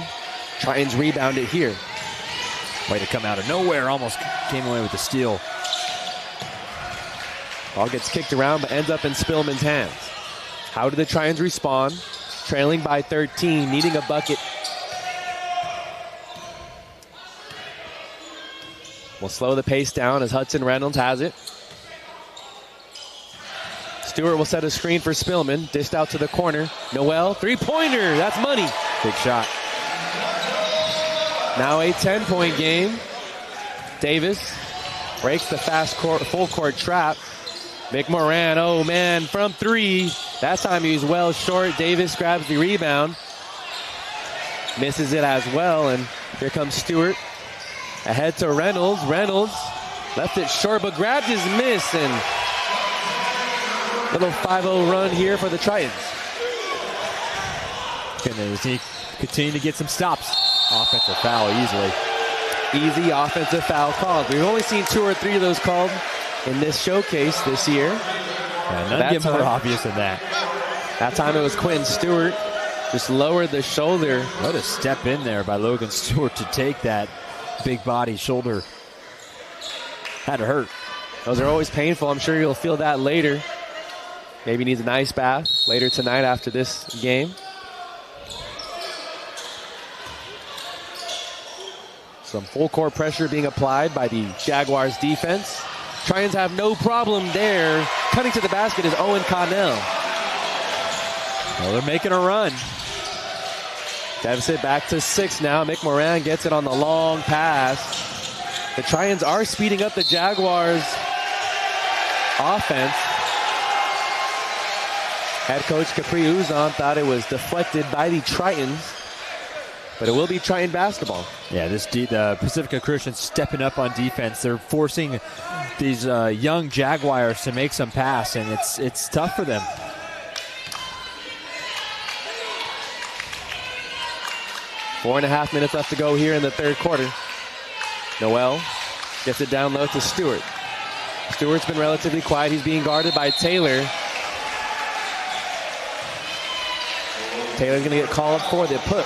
Tritons rebound it here. Way to come out of nowhere. Almost came away with the steal. Ball gets kicked around but ends up in Spillman's hands. How do the Tritons respond? Trailing by 13, needing a bucket. We'll slow the pace down as Hudson Reynolds has it. Stewart will set a screen for Spillman. Dished out to the corner. Noel, three-pointer. That's money. Big shot. Now a 10-point game. Davis breaks the full-court trap. McMorran, oh man, from 3. That time he was well short. Davis grabs the rebound. Misses it as well, and here comes Stewart. Ahead to Reynolds. Reynolds left it short, but grabbed his miss, and little 5-0 run here for the Tritons. He continue to get some stops. Offensive foul easily. Easy offensive foul called. We've only seen 2 or 3 of those called in this showcase this year. Yeah, none get more obvious than that. That time it was Quentin Stewart. Just lowered the shoulder. What a step in there by Logan Stewart to take that big body shoulder. Had to hurt. Those are always painful. I'm sure you'll feel that later. Maybe needs an ice bath later tonight after this game. Some full court pressure being applied by the Jaguars defense. Tritons have no problem there. Cutting to the basket is Owen Connell. Well, they're making a run. Deficit back to 6 now. McMorran gets it on the long pass. The Tritons are speeding up the Jaguars' offense. Head coach Capri Uzan thought it was deflected by the Tritons, but it will be Triton basketball. Yeah, the Pacifica Christians stepping up on defense. They're forcing these young Jaguars to make some pass, and it's tough for them. Four and a half minutes left to go here in the third quarter. Noel gets it down low to Stewart. Stewart's been relatively quiet. He's being guarded by Taylor. Taylor's going to get called for the push.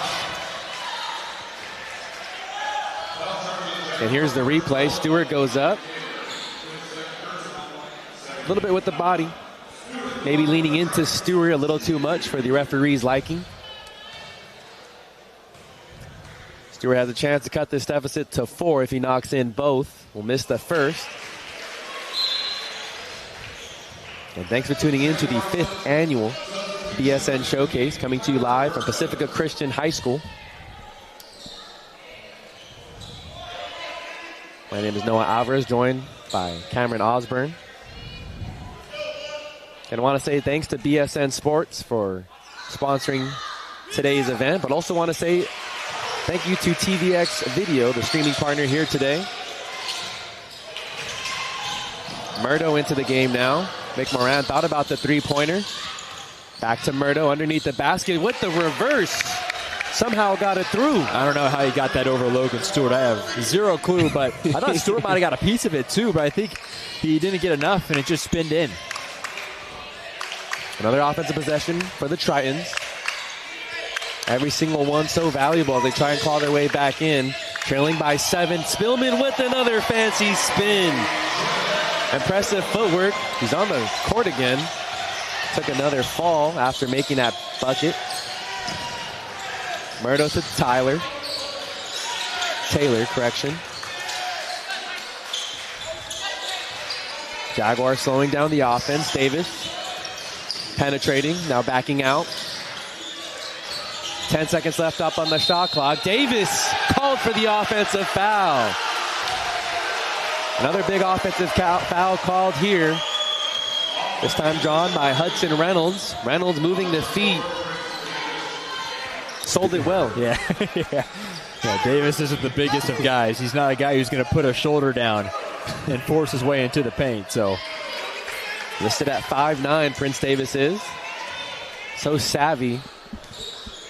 And here's the replay. Stewart goes up. A little bit with the body. Maybe leaning into Stewart a little too much for the referee's liking. Stewart has a chance to cut this deficit to 4 if he knocks in both. Will miss the first. And thanks for tuning in to the 5th annual BSN Showcase, coming to you live from Pacifica Christian High School. My name is Noah Alvarez, joined by Cameron Osborne. And I want to say thanks to BSN Sports for sponsoring today's event, but also want to say thank you to TVX Video, the streaming partner here today. Murdo into the game now. McMorran thought about the three-pointer. Back to Murdo underneath the basket with the reverse. Somehow got it through. I don't know how he got that over Logan Stewart. I have zero clue, but I thought Stewart might have got a piece of it too, but I think he didn't get enough and it just spinned in. Another offensive possession for the Tritons. Every single one so valuable as they try and claw their way back in. Trailing by 7. Spillman with another fancy spin. Impressive footwork. He's on the court again. Took another fall after making that bucket. Murdo to Taylor, correction. Jaguars slowing down the offense. Davis penetrating, now backing out. 10 seconds left up on the shot clock. Davis called for the offensive foul. Another big offensive foul called here. This time drawn by Hudson Reynolds. Reynolds moving the feet. Sold it well. Yeah. Yeah, Davis isn't the biggest of guys. He's not a guy who's going to put a shoulder down and force his way into the paint. So listed at 5'9", Prince Davis is. So savvy.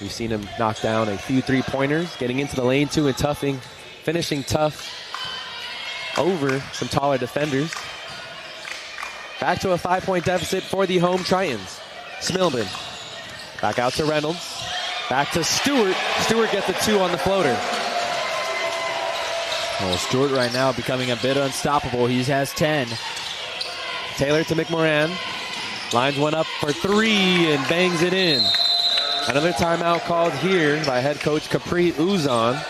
We've seen him knock down a few three-pointers, getting into the lane too and finishing tough over some taller defenders. Back to a 5-point deficit for the home Tritons. Smilman. Back out to Reynolds. Back to Stewart. Stewart gets a 2 on the floater. Well, Stewart right now becoming a bit unstoppable. He has 10. Taylor to McMorran. Lines one up for 3 and bangs it in. Another timeout called here by head coach Capri Uzon.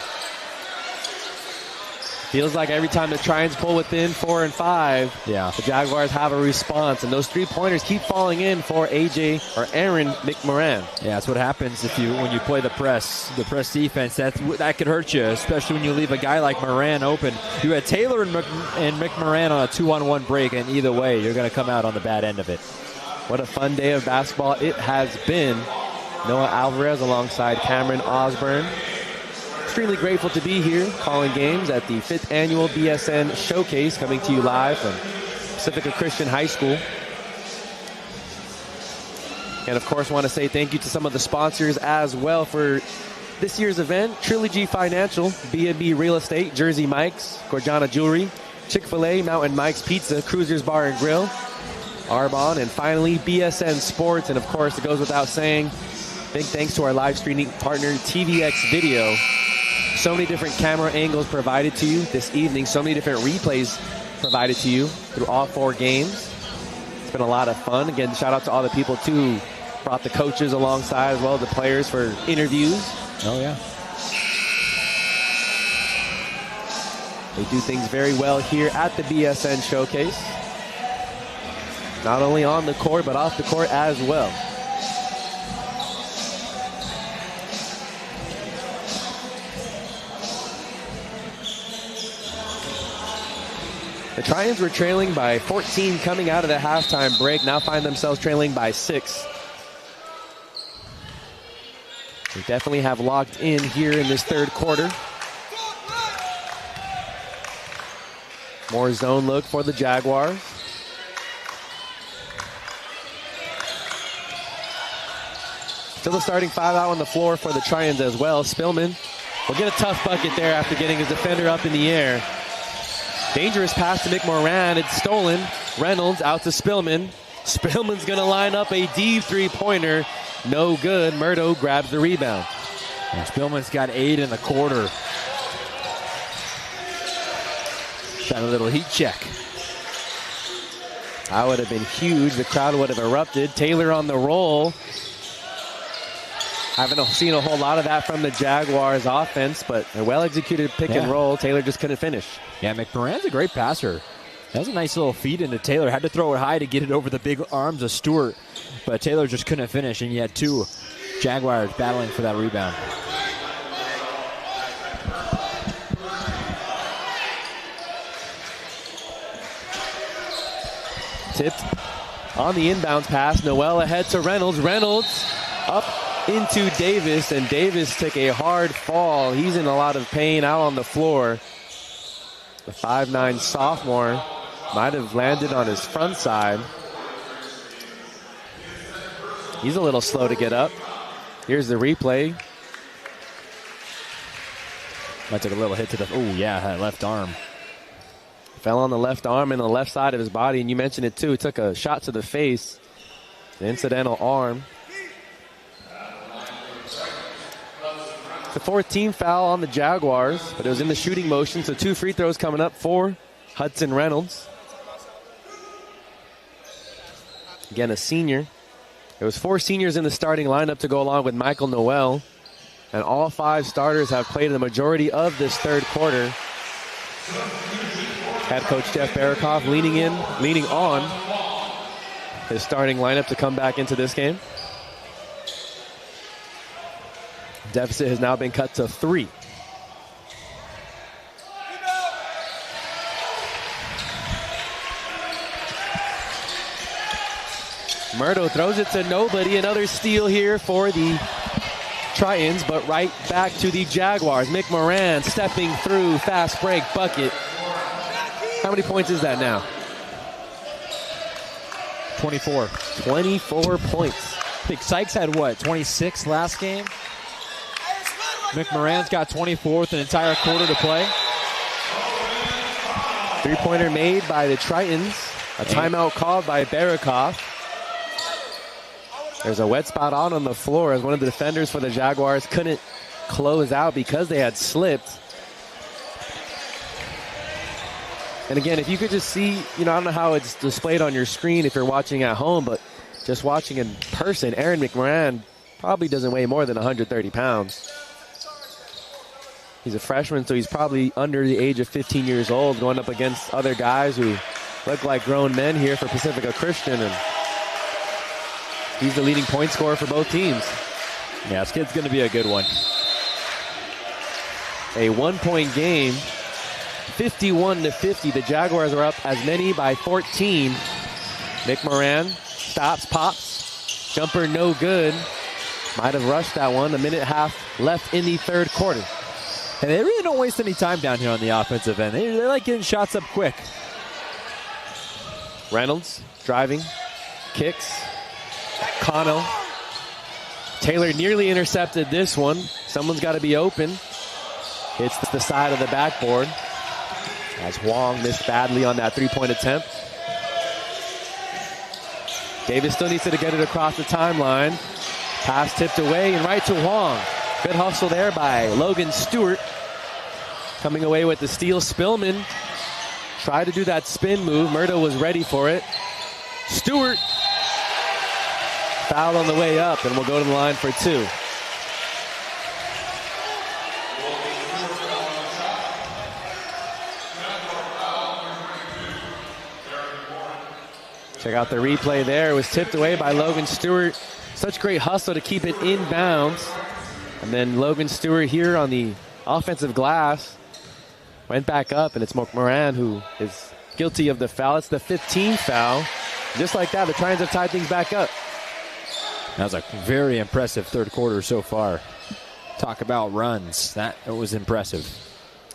Feels like every time the Tritons pull within 4 and 5, the Jaguars have a response, and those three-pointers keep falling in for Aaron McMorran. Yeah, that's what happens when you play the press defense. That could hurt you, especially when you leave a guy like Moran open. You had Taylor and McMorran on a 2-on-1 break, and either way, you're going to come out on the bad end of it. What a fun day of basketball it has been. Noah Alvarez alongside Cameron Osborne. Extremely grateful to be here calling games at the 5th annual BSN Showcase, coming to you live from Pacifica Christian High School. And of course, want to say thank you to some of the sponsors as well for this year's event. Trilogy Financial, B&B Real Estate, Jersey Mike's, Gorgiana Jewelry, Chick-fil-A, Mountain Mike's Pizza, Cruisers Bar and Grill, Arbonne, and finally BSN Sports. And of course, it goes without saying, big thanks to our live streaming partner, TVX Video. So many different camera angles provided to you this evening. So many different replays provided to you through all 4 games. It's been a lot of fun. Again, shout out to all the people, too, who brought the coaches alongside as well as the players for interviews. Oh, yeah. They do things very well here at the BSN Showcase. Not only on the court, but off the court as well. The Tritons were trailing by 14 coming out of the halftime break. Now find themselves trailing by 6. They definitely have locked in here in this third quarter. More zone look for the Jaguars. Still the starting 5 out on the floor for the Tritons as well. Spillman will get a tough bucket there after getting his defender up in the air. Dangerous pass to McMorran. It's stolen. Reynolds out to Spillman. Spillman's going to line up a deep three-pointer. No good. Murdo grabs the rebound. And Spillman's got 8 in the quarter. Got a little heat check. That would have been huge. The crowd would have erupted. Taylor on the roll. Haven't seen a whole lot of that from the Jaguars offense, but a well-executed pick and roll. Taylor just couldn't finish. Yeah, McMorran's a great passer. That was a nice little feed into Taylor. Had to throw it high to get it over the big arms of Stewart, but Taylor just couldn't finish, and yet 2 Jaguars battling for that rebound. Tipped on the inbounds pass. Noel ahead to Reynolds. Reynolds up into Davis, and Davis took a hard fall. He's in a lot of pain out on the floor. The 5'9" sophomore might have landed on his front side. He's a little slow to get up. Here's the replay. Might take a little hit to the, that left arm. Fell on the left arm and the left side of his body, and you mentioned it too. He took a shot to the face. The incidental arm. the 4th team foul on the Jaguars, but it was in the shooting motion, so 2 free throws coming up for Hudson Reynolds. Again, a senior. There was 4 seniors in the starting lineup to go along with Michael Noel, and all 5 starters have played the majority of this third quarter. Head coach Jeff Barakoff leaning on his starting lineup to come back into this game. Deficit has now been cut to 3. Murdo throws it to nobody. Another steal here for the Tritons, but right back to the Jaguars. McMorran stepping through, fast break, bucket. How many points is that now? 24. 24 points. I think Sykes had, 26 last game? McMorran's got 24 with an entire quarter to play. 3-pointer made by the Tritons. A timeout called by Barakoff. There's a wet spot on the floor as one of the defenders for the Jaguars couldn't close out because they had slipped. And again, if you could just see, I don't know how it's displayed on your screen if you're watching at home, but just watching in person, Aaron McMorran probably doesn't weigh more than 130 pounds. He's a freshman, so he's probably under the age of 15 years old, going up against other guys who look like grown men here for Pacifica Christian, and he's the leading point scorer for both teams. Yeah, this kid's going to be a good one. A 1-point game, 51-50. The Jaguars are up as many by 14. McMorran stops, pops, jumper no good. Might have rushed that one. 1.5 left in the third quarter. And they really don't waste any time down here on the offensive end. They like getting shots up quick. Reynolds driving, kicks. Cano. Taylor nearly intercepted this one. Someone's got to be open. Hits the side of the backboard as Huang missed badly on that 3-point attempt. Davis still needs to get it across the timeline. Pass tipped away and right to Huang. Good hustle there by Logan Stewart. Coming away with the steal. Spillman tried to do that spin move. Murdo was ready for it. Stewart fouled on the way up, and we'll go to the line for 2. Check out the replay there. It was tipped away by Logan Stewart. Such great hustle to keep it inbounds. And then Logan Stewart here on the offensive glass went back up, and it's McMorran who is guilty of the foul. It's the 15th foul. Just like that, the Trojans have tied things back up. That was a very impressive third quarter so far. Talk about runs. That was impressive.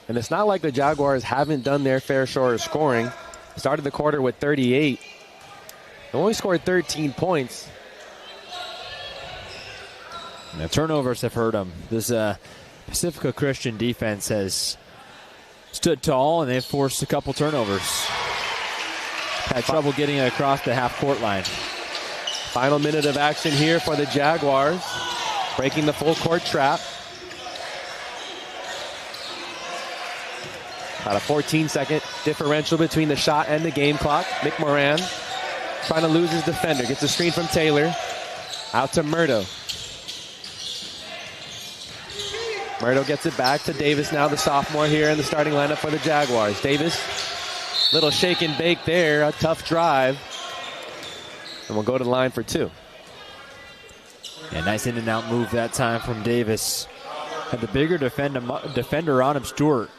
And it's not like the Jaguars haven't done their fair share of scoring. Started the quarter with 38. They only scored 13 points. And the turnovers have hurt them. This Pacifica Christian defense has stood tall, and they've forced a couple turnovers. Had trouble getting it across the half-court line. Final minute of action here for the Jaguars. Breaking the full-court trap. About a 14-second differential between the shot and the game clock. McMorran trying to lose his defender. Gets a screen from Taylor. Out to Murdo. Murdo gets it back to Davis now, the sophomore here in the starting lineup for the Jaguars. Davis, little shake and bake there, a tough drive. And we'll go to the line for 2. Yeah, nice in and out move that time from Davis. Had the bigger defender on him, Stewart.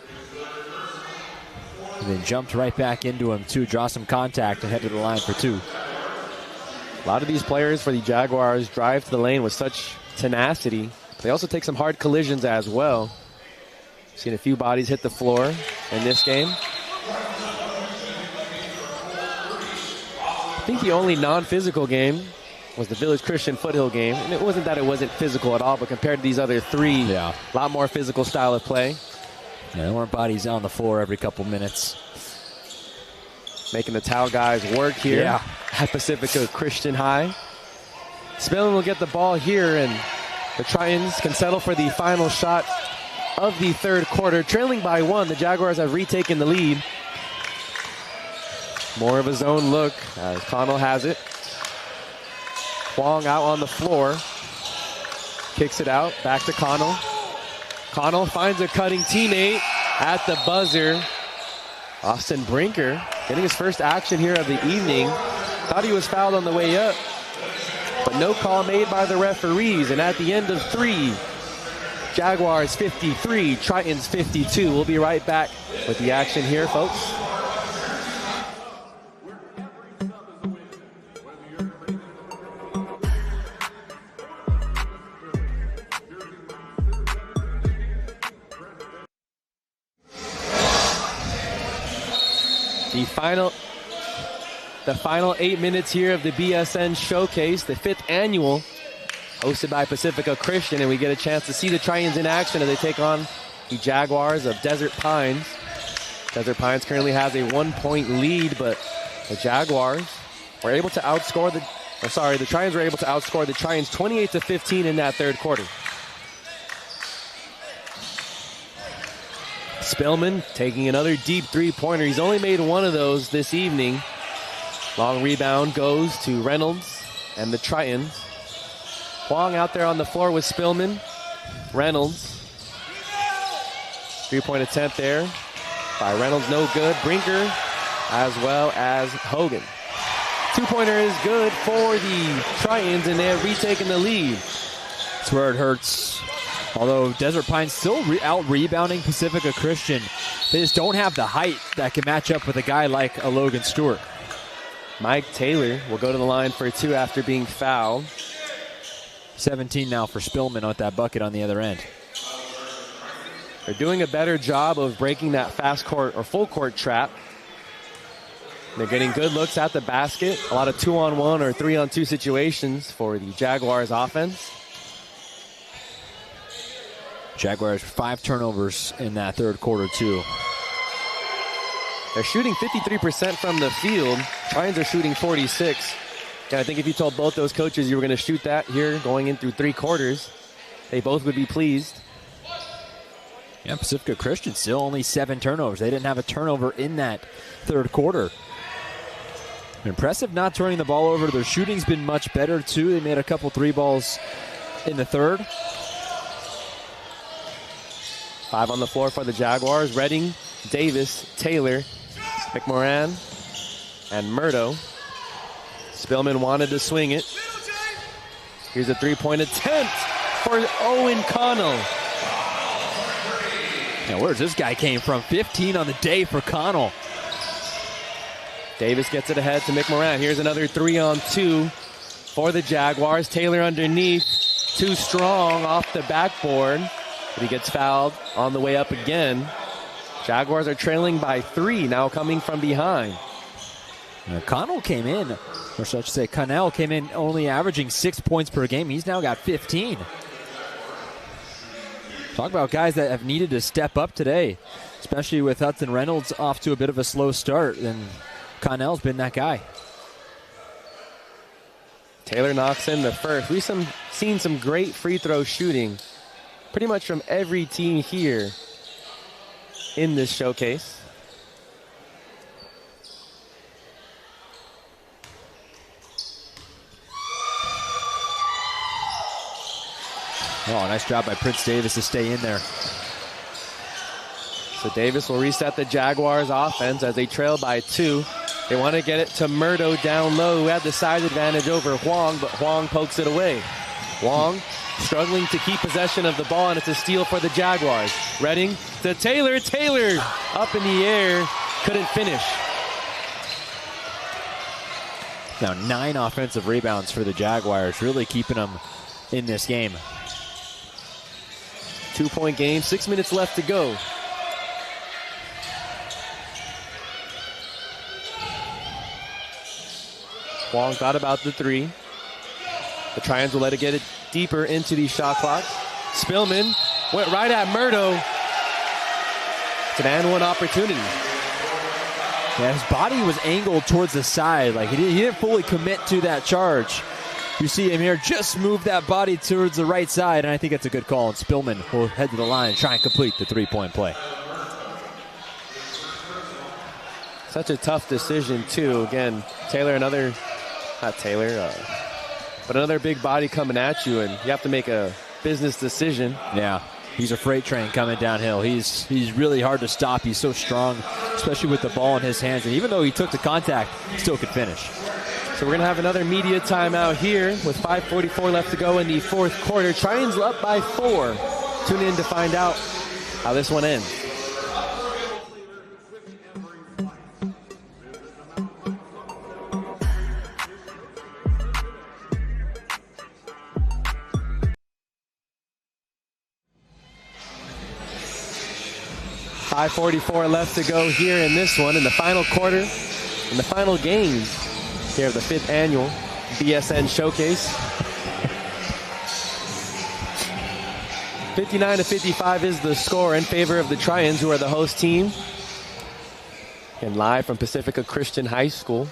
And then jumped right back into him to draw some contact and head to the line for 2. A lot of these players for the Jaguars drive to the lane with such tenacity. They also take some hard collisions as well. Seen a few bodies hit the floor in this game. I think the only non-physical game was the Village Christian Foothill game. And it wasn't that it wasn't physical at all, but compared to these other 3, a lot more physical style of play. Yeah, there weren't bodies on the floor every couple minutes. Making the Tau guys work here at Pacifica Christian High. Spillman will get the ball here, and The Tritons can settle for the final shot of the third quarter. Trailing by 1, the Jaguars have retaken the lead. More of a zone look as Connell has it. Huang out on the floor. Kicks it out, back to Connell. Connell finds a cutting teammate at the buzzer. Austin Brinker getting his first action here of the evening. Thought he was fouled on the way up, but no call made by the referees. And at the end of 3, Jaguars 53, Tritons 52. We'll be right back with the action here, folks. The final 8 minutes here of the BSN Showcase, the 5th annual, hosted by Pacifica Christian, and we get a chance to see the Tritons in action as they take on the Jaguars of Desert Pines. Desert Pines currently has a 1-point lead, but the Jaguars were able to outscore the Tritons were able to outscore the Tritons 28-15 in that third quarter. Spillman taking another deep three-pointer. He's only made one of those this evening. Long rebound goes to Reynolds and the Tritons. Huang out there on the floor with Spillman. Reynolds. Three-point attempt there by Reynolds, no good. Brinker as well as Hogan. Two-pointer is good for the Tritons, and they have retaken the lead. That's where it hurts. Although Desert Pines still out-rebounding Pacifica Christian, they just don't have the height that can match up with a guy like a Logan Stewart. Mike Taylor will go to the line for 2 after being fouled. 17 now for Spillman with that bucket on the other end. They're doing a better job of breaking that fast court or full court trap. They're getting good looks at the basket. A lot of 2-on-1 or 3-on-2 situations for the Jaguars offense. Jaguars 5 turnovers in that third quarter too. They're shooting 53% from the field. Tritons are shooting 46. And I think if you told both those coaches you were going to shoot that here going in through 3 quarters, they both would be pleased. Yeah, Pacifica Christian still only 7 turnovers. They didn't have a turnover in that third quarter. Impressive not turning the ball over. Their shooting's been much better too. They made a couple 3 balls in the third. 5 on the floor for the Jaguars. Redding, Davis, Taylor, McMorran, and Murdo. Spillman wanted to swing it. Here's a 3-point attempt for Owen Connell. Now, where's this guy came from? 15 on the day for Connell. Davis gets it ahead to McMorran. Here's another 3-on-2 for the Jaguars. Taylor underneath. Too strong off the backboard. But he gets fouled on the way up again. Jaguars are trailing by 3, now coming from behind. Connell came in, or should I say Connell came in only averaging 6 points per game. He's now got 15. Talk about guys that have needed to step up today, especially with Hudson Reynolds off to a bit of a slow start, and Connell's been that guy. Taylor knocks in the first. We've seen some great free throw shooting pretty much from every team here in this showcase. Oh, nice job by Prince Davis to stay in there. So Davis will reset the Jaguars offense as they trail by 2. They want to get it to Murdo down low, who had the size advantage over Huang, but Huang pokes it away. Huang struggling to keep possession of the ball, and it's a steal for the Jaguars. Redding to Taylor. Taylor up in the air, couldn't finish. Now 9 offensive rebounds for the Jaguars, really keeping them in this game. 2-point game, 6 minutes left to go. Huang thought about the 3. The Tritons will let it get it deeper into the shot clock. Spillman went right at Murdo. It's an and 1 opportunity. Yeah, his body was angled towards the side. Like he didn't fully commit to that charge. You see him here just move that body towards the right side, and I think it's a good call. And Spillman will head to the line and try and complete the three-point play. Such a tough decision, too. Again, Taylor, another big body coming at you, and you have to make a business decision. Yeah, he's a freight train coming downhill. He's really hard to stop. He's so strong, especially with the ball in his hands. And even though he took the contact, he still could finish. So we're going to have another media timeout here with 5:44 left to go in the fourth quarter. Trions up by 4. Tune in to find out how this one ends. .44 left to go here in this one, in the final quarter, in the final game here of the 5th annual BSN Showcase. 59-55 is the score in favor of the Trions, who are the host team. And live from Pacifica Christian High School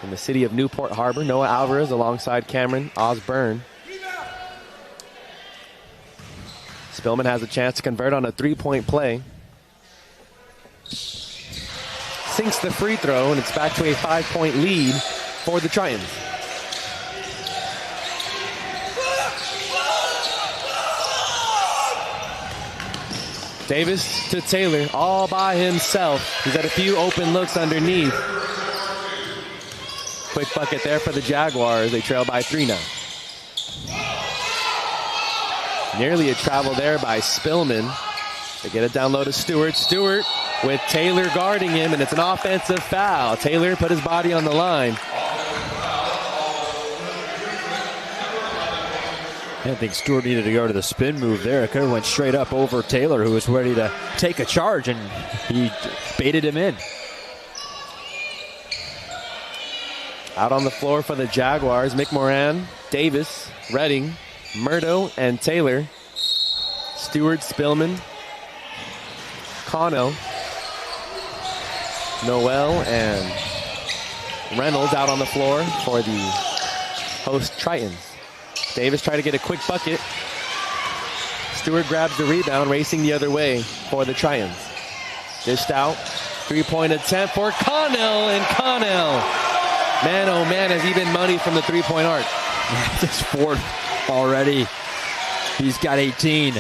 in the city of Newport Harbor, Noah Alvarez alongside Cameron Osborne. Spillman has a chance to convert on a three-point play. Sinks the free throw, and it's back to a 5-point lead for the Trions. Davis to Taylor, all by himself. He's had a few open looks underneath. Quick bucket there for the Jaguars. They trail by 3 now. Nearly a travel there by Spillman. They get it down low to Stewart. Stewart with Taylor guarding him, and it's an offensive foul. Taylor put his body on the line. I didn't think Stewart needed to go to the spin move there. It could have went straight up over Taylor, who was ready to take a charge, and he baited him in. Out on the floor for the Jaguars, McMorran, Davis, Redding, Murdo, and Taylor. Stewart, Spillman, Cano, Noel, and Reynolds out on the floor for the host Tritons. Davis tried to get a quick bucket. Stewart grabs the rebound, racing the other way for the Tritons. Dished out, three-point attempt for Connell, and Connell, man oh man, has he been money from the three-point arc. Just 4 already. He's got 18.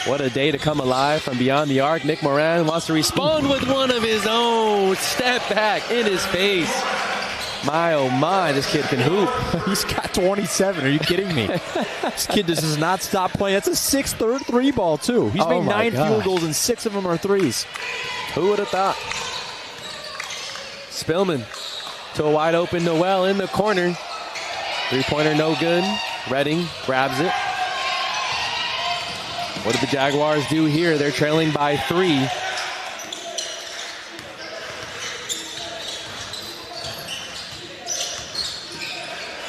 What a day to come alive from beyond the arc. McMorran wants to respond with one of his own. Step back in his face. My, oh my, this kid can hoop. He's got 27. Are you kidding me? This kid does not stop playing. That's a 6th three ball, too. He's made 9 field goals, and 6 of them are threes. Who would have thought? Spillman to a wide open Noel in the corner. Three-pointer no good. Redding grabs it. What did the Jaguars do here? They're trailing by 3.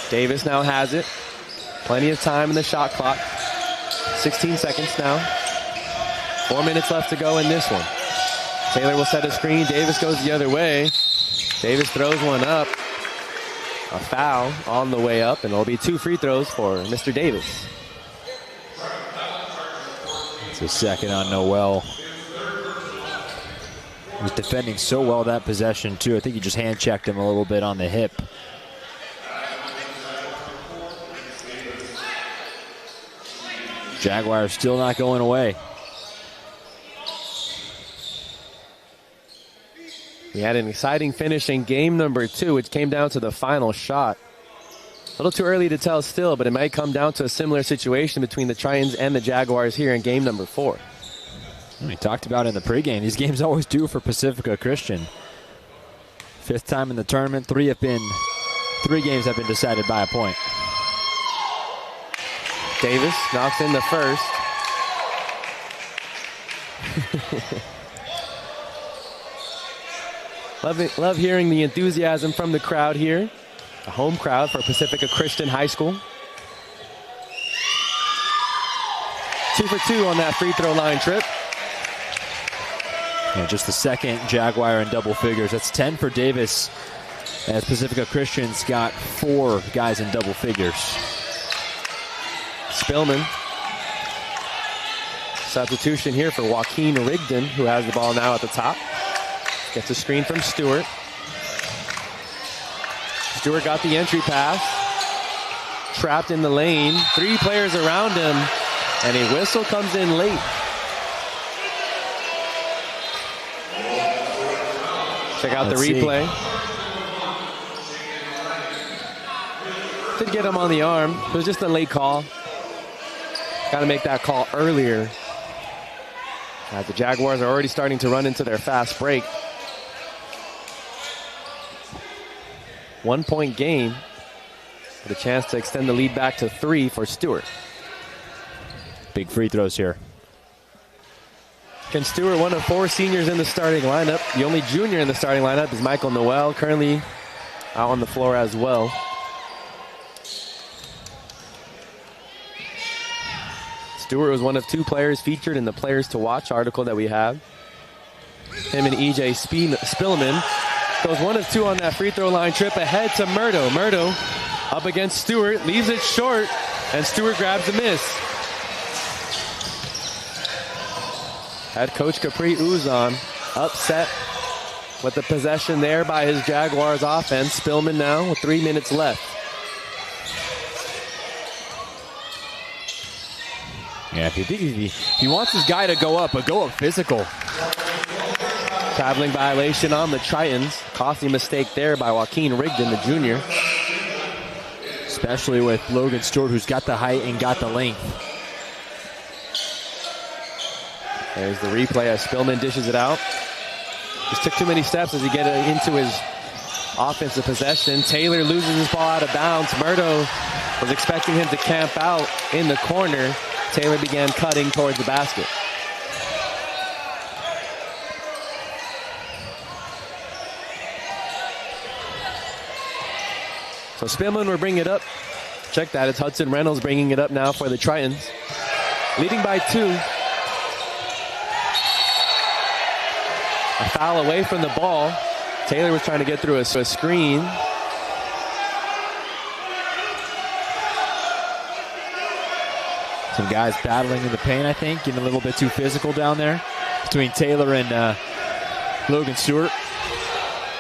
Davis now has it. Plenty of time in the shot clock. 16 seconds now. 4 minutes left to go in this one. Taylor will set a screen. Davis goes the other way. Davis throws one up. A foul on the way up, and it'll be 2 free throws for Mr. Davis. It's a second on Noel. He was defending so well that possession, too. I think he just hand-checked him a little bit on the hip. Jaguars still not going away. We had an exciting finish in game number 2, which came down to the final shot. A little too early to tell still, but it might come down to a similar situation between the Trions and the Jaguars here in game number 4. We talked about in the pregame, these games always do for Pacifica Christian. 5th time in the tournament, 3 games have been decided by a point. Davis knocks in the first. Love hearing the enthusiasm from the crowd here. A home crowd for Pacifica Christian High School. 2 for 2 on that free throw line trip. Yeah, just the second Jaguar in double figures. That's 10 for Davis as Pacifica Christian's got 4 guys in double figures. Spillman. Substitution here for Joaquin Rigdon, who has the ball now at the top. Gets a screen from Stewart. Stewart got the entry pass. Trapped in the lane. 3 players around him. And a whistle comes in late. Check out the replay. Did get him on the arm. It was just a late call. Got to make that call earlier. The Jaguars are already starting to run into their fast break. 1-point game. With a chance to extend the lead back to 3 for Stewart. Big free throws here. Ken Stewart, one of 4 seniors in the starting lineup. The only junior in the starting lineup is Michael Noel, currently out on the floor as well. Stewart was one of 2 players featured in the Players to Watch article that we have. Him and E.J. Spillman goes 1 of 2 on that free throw line trip ahead to Murdo. Murdo up against Stewart, leaves it short, and Stewart grabs a miss. Head coach Capri Uzan upset with the possession there by his Jaguars offense. Spillman now with 3 minutes left. Yeah, if he wants his guy to go up, but go up physical. Traveling violation on the Tritons. Costly mistake there by Joaquin Rigdon, the junior. Especially with Logan Stewart, who's got the height and got the length. There's the replay as Spillman dishes it out. Just took too many steps as he get into his offensive possession. Taylor loses his ball out of bounds. Murdo was expecting him to camp out in the corner. Taylor began cutting towards the basket. So Spillman will bring it up. Check that, it's Hudson Reynolds bringing it up now for the Tritons. Leading by 2. A foul away from the ball. Taylor was trying to get through a screen. Some guys battling in the paint, I think, getting a little bit too physical down there between Taylor and Logan Stewart.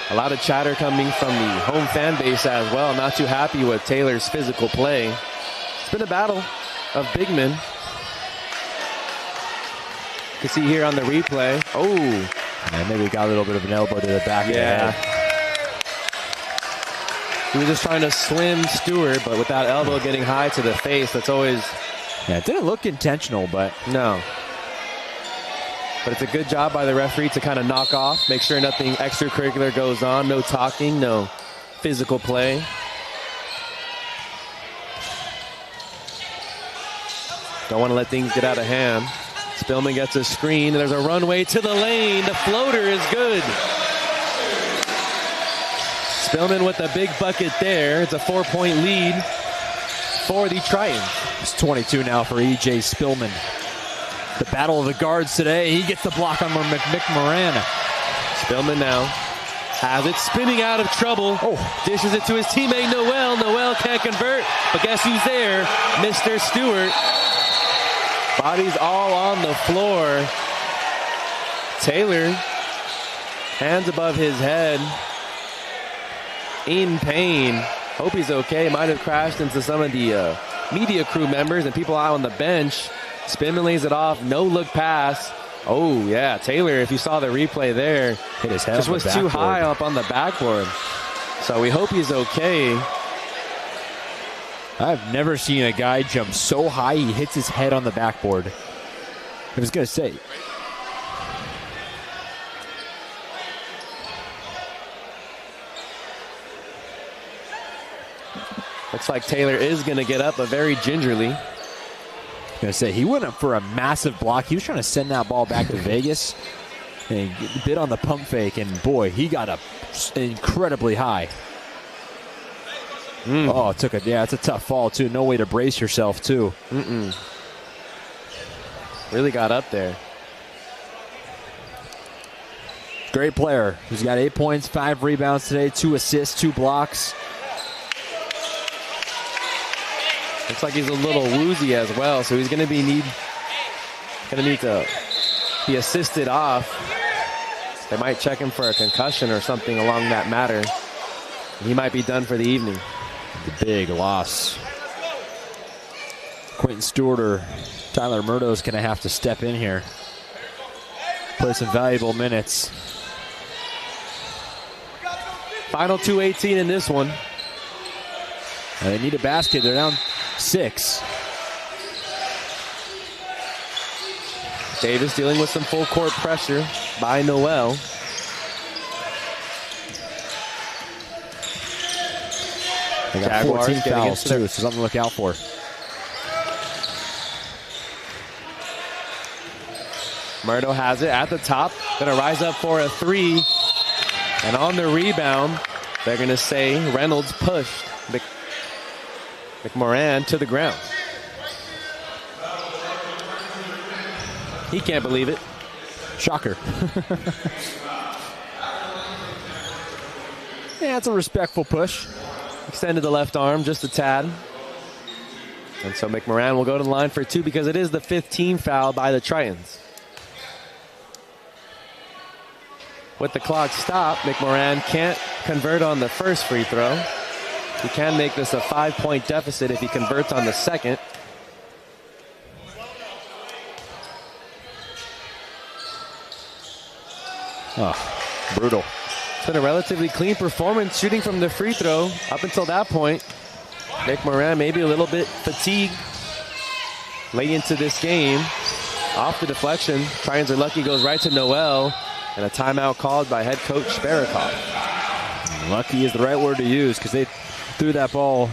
A lot of chatter coming from the home fan base as well. Not too happy with Taylor's physical play. It's been a battle of big men. You can see here on the replay. Oh, and maybe got a little bit of an elbow to the back of the head. He was just trying to swim Stewart, but with that elbow getting high to the face, that's always... Yeah, it didn't look intentional, but... No. But it's a good job by the referee to kind of knock off, make sure nothing extracurricular goes on, no talking, no physical play. Don't want to let things get out of hand. Spillman gets a screen, and there's a runway to the lane. The floater is good. Spillman with a big bucket there. It's a 4-point lead for the Tritons. It's 22 now for E.J. Spillman. The battle of the guards today. He gets the block on McMorran. Spillman now has it, spinning out of trouble. Dishes it to his teammate Noel. Noel can't convert, but guess who's there? Mr. Stewart. Bodies all on the floor. Taylor, hands above his head, in pain. Hope he's okay. Might have crashed into some of the media crew members and people out on the bench. Spillman lays it off, no look pass. Oh yeah, Taylor, if you saw the replay there, hit his head. Just was too high up on the backboard. So we hope he's okay. I've never seen a guy jump so high he hits his head on the backboard. I was going to say. Looks like Taylor is going to get up, but very gingerly. I was going to say, he went up for a massive block. He was trying to send that ball back to Vegas and bit on the pump fake, and boy, he got up incredibly high. Oh, it's a tough fall, too. No way to brace yourself, too. Really got up there. Great player. He's got 8 points, 5 rebounds today, 2 assists, 2 blocks. Looks like he's a little woozy as well, so he's going to need to be assisted off. They might check him for a concussion or something along that matter. He might be done for the evening. The big loss. Quentin Stewart or Tyler Murdo is going to have to step in here. Play some valuable minutes. Final 2:18 in this one. And they need a basket. They're down 6. Davis dealing with some full court pressure by Noel. They got Jaguars 14 fouls too, so something to look out for. Murdo has it at the top. Going to rise up for a 3. And on the rebound, they're going to say Reynolds pushed McMorran to the ground. He can't believe it. Shocker. Yeah, it's a respectful push. Extended the left arm just a tad. And so McMorran will go to the line for 2 because it is the 15th foul by the Tritons. With the clock stopped, McMorran can't convert on the first free throw. He can make this a 5-point deficit if he converts on the second. Oh, brutal. It's been a relatively clean performance shooting from the free throw up until that point. McMorran maybe a little bit fatigued late into this game. Off the deflection, Tritons are lucky, goes right to Noel, and a timeout called by head coach Sparakov. Lucky is the right word to use because they threw that ball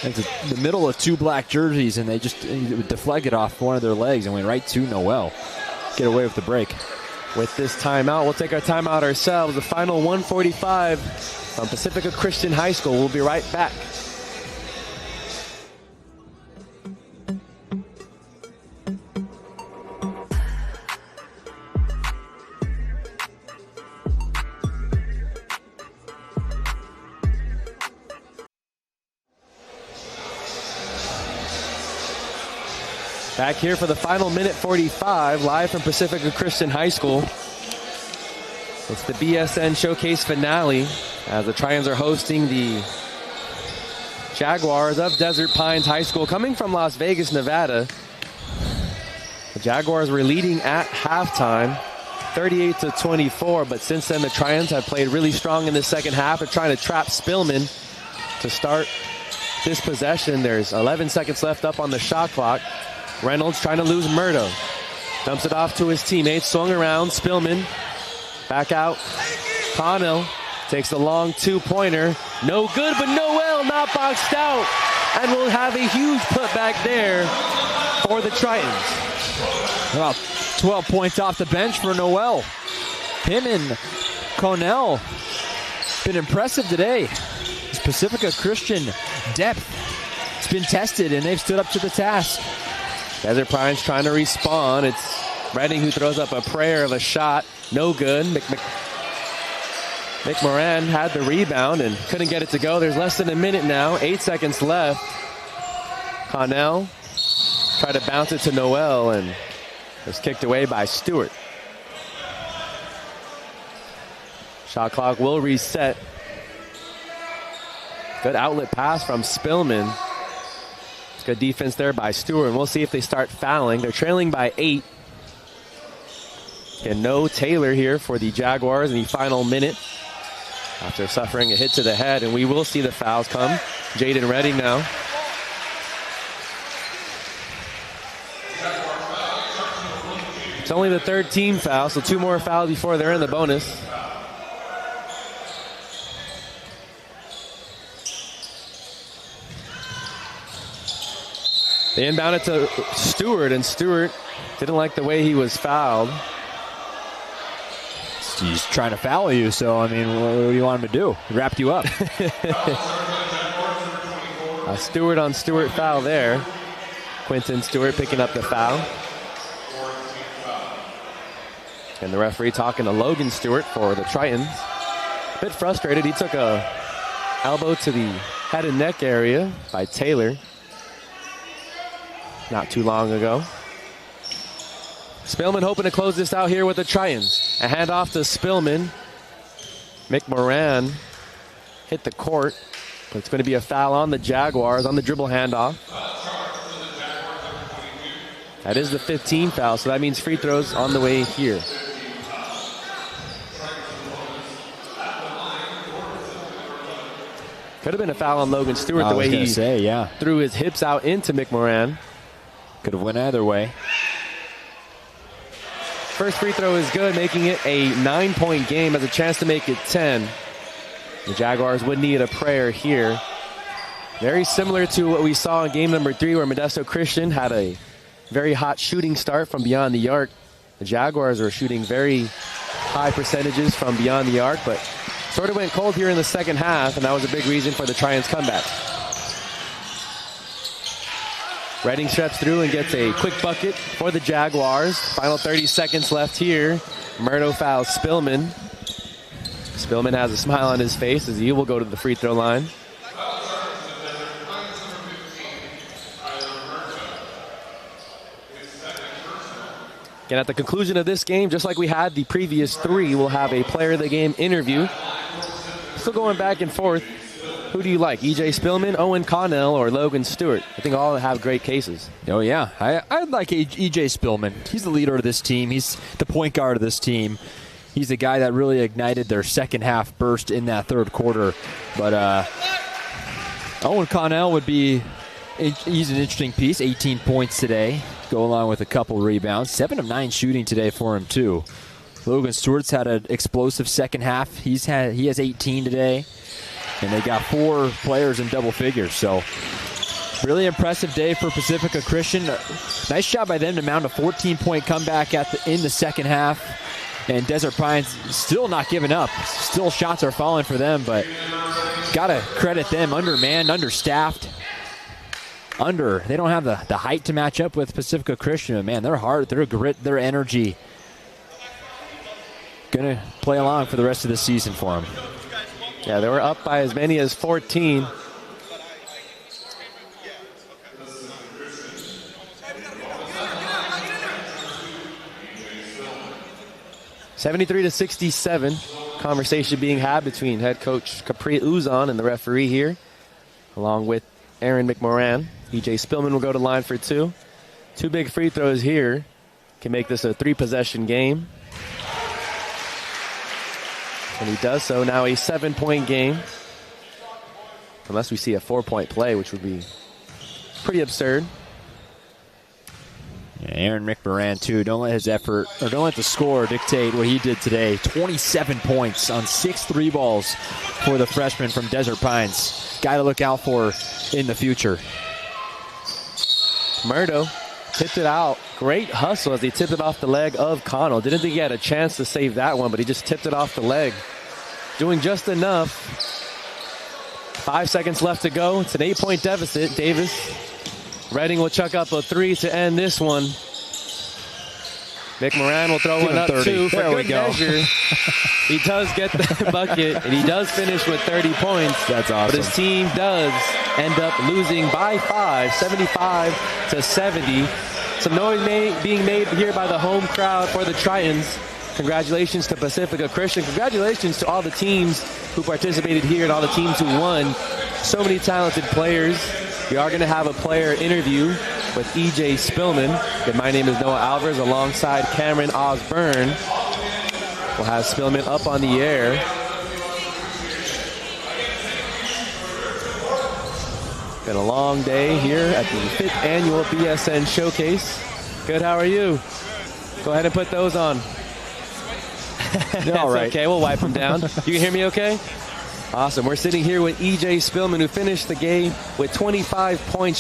into the middle of 2 black jerseys and they just deflected off one of their legs and went right to Noel. Get away with the break. With this timeout, we'll take our timeout ourselves. The final 1:45 from Pacifica Christian High School. We'll be right back. Back here for the final minute 45, live from Pacifica Christian High School. It's the BSN Showcase finale as the Tritons are hosting the Jaguars of Desert Pines High School, coming from Las Vegas, Nevada. The Jaguars were leading at halftime, 38-24, but since then the Tritons have played really strong in the second half. They're trying to trap Spillman to start this possession. There's 11 seconds left up on the shot clock. Reynolds trying to lose Murdo. Dumps it off to his teammates. Swung around. Spillman. Back out. Connell takes the long 2-pointer. No good, but Noel not boxed out. And we'll have a huge putback there for the Tritons. Well, 12 points off the bench for Noel. Him and Connell been impressive today. This Pacifica Christian depth, it's been tested, and they've stood up to the task. Desert Pines trying to respawn. It's Redding who throws up a prayer of a shot. No good. McMorran had the rebound and couldn't get it to go. There's less than a minute now. 8 seconds left. Connell tried to bounce it to Noel and was kicked away by Stewart. Shot clock will reset. Good outlet pass from Spillman. Good defense there by Stewart, and we'll see if they start fouling. They're trailing by 8. And no Taylor here for the Jaguars in the final minute after suffering a hit to the head, and we will see the fouls come. Jaden Redding now. It's only the 3rd team foul, so 2 more fouls before they're in the bonus. They inbound it to Stewart, and Stewart didn't like the way he was fouled. He's trying to foul you, so, I mean, what do you want him to do? He wrapped you up. A Stewart on Stewart foul there. Quentin Stewart picking up the foul. And the referee talking to Logan Stewart for the Tritons. A bit frustrated. He took a elbow to the head and neck area by Taylor not too long ago. Spillman hoping to close this out here with the Tritons. A handoff to Spillman. McMorran hit the court, but it's going to be a foul on the Jaguars on the dribble handoff. That is the 15 foul, so that means free throws on the way here. Could have been a foul on Logan Stewart the way he threw his hips out into McMorran. Could have went either way. First free throw is good, making it a 9-point game. Has a chance to make it 10. The Jaguars would need a prayer here. Very similar to what we saw in game number 3, where Modesto Christian had a very hot shooting start from beyond the arc. The Jaguars are shooting very high percentages from beyond the arc, but sort of went cold here in the second half, and that was a big reason for the Tritons' comeback. Redding steps through and gets a quick bucket for the Jaguars. Final 30 seconds left here. Murdo fouls Spillman. Spillman has a smile on his face as he will go to the free throw line. And at the conclusion of this game, just like we had the previous 3, we'll have a player of the game interview. Still going back and forth. Who do you like, E.J. Spillman, Owen Connell, or Logan Stewart? I think all have great cases. Oh, yeah. I like E.J. Spillman. He's the leader of this team. He's the point guard of this team. He's the guy that really ignited their second half burst in that third quarter. But Owen Connell he's an interesting piece. 18 points today. Go along with a couple rebounds. 7 of 9 shooting today for him, too. Logan Stewart's had an explosive second half. He has 18 today. And they got 4 players in double figures. So really impressive day for Pacifica Christian. Nice job by them to mount a 14-point comeback in the second half. And Desert Pines still not giving up. Still shots are falling for them, but got to credit them. Undermanned, understaffed. They don't have the height to match up with Pacifica Christian. Man, their heart, their grit, their energy. Going to play along for the rest of the season for them. Yeah, they were up by as many as 14. (73-67). Conversation being had between head coach Capri Uzan and the referee here, along with Aaron McMorran. E.J. Spillman will go to line for 2. 2 big free throws here can make this a 3-possession game. And he does so. Now a 7-point game. Unless we see a 4-point play, which would be pretty absurd. Yeah, Aaron McMorran, too. Don't let the score dictate what he did today. 27 points on 6 3-balls for the freshman from Desert Pines. Guy to look out for in the future. Murdo tipped it out. Great hustle as he tipped it off the leg of Connell. Didn't think he had a chance to save that one, but he just tipped it off the leg. Doing just enough. 5 seconds left to go. It's an 8-point deficit. Davis. Redding will chuck up a 3 to end this one. McMorran will throw one up 2. For there we good go. measure, he does get the bucket, and he does finish with 30 points. That's awesome. But his team does end up losing by 5, 75-70. Some noise being made here by the home crowd for the Tritons. Congratulations to Pacifica Christian. Congratulations to all the teams who participated here and all the teams who won. So many talented players. We are going to have a player interview with E.J. Spillman. And my name is Noah Alvarez alongside Cameron Osborne. We'll have Spillman up on the air. Been a long day here at the 5th annual BSN Showcase. Good, how are you? Go ahead and put those on. All right. Okay, we'll wipe them down. You can hear me okay? Awesome. We're sitting here with E.J. Spillman, who finished the game with 25 points.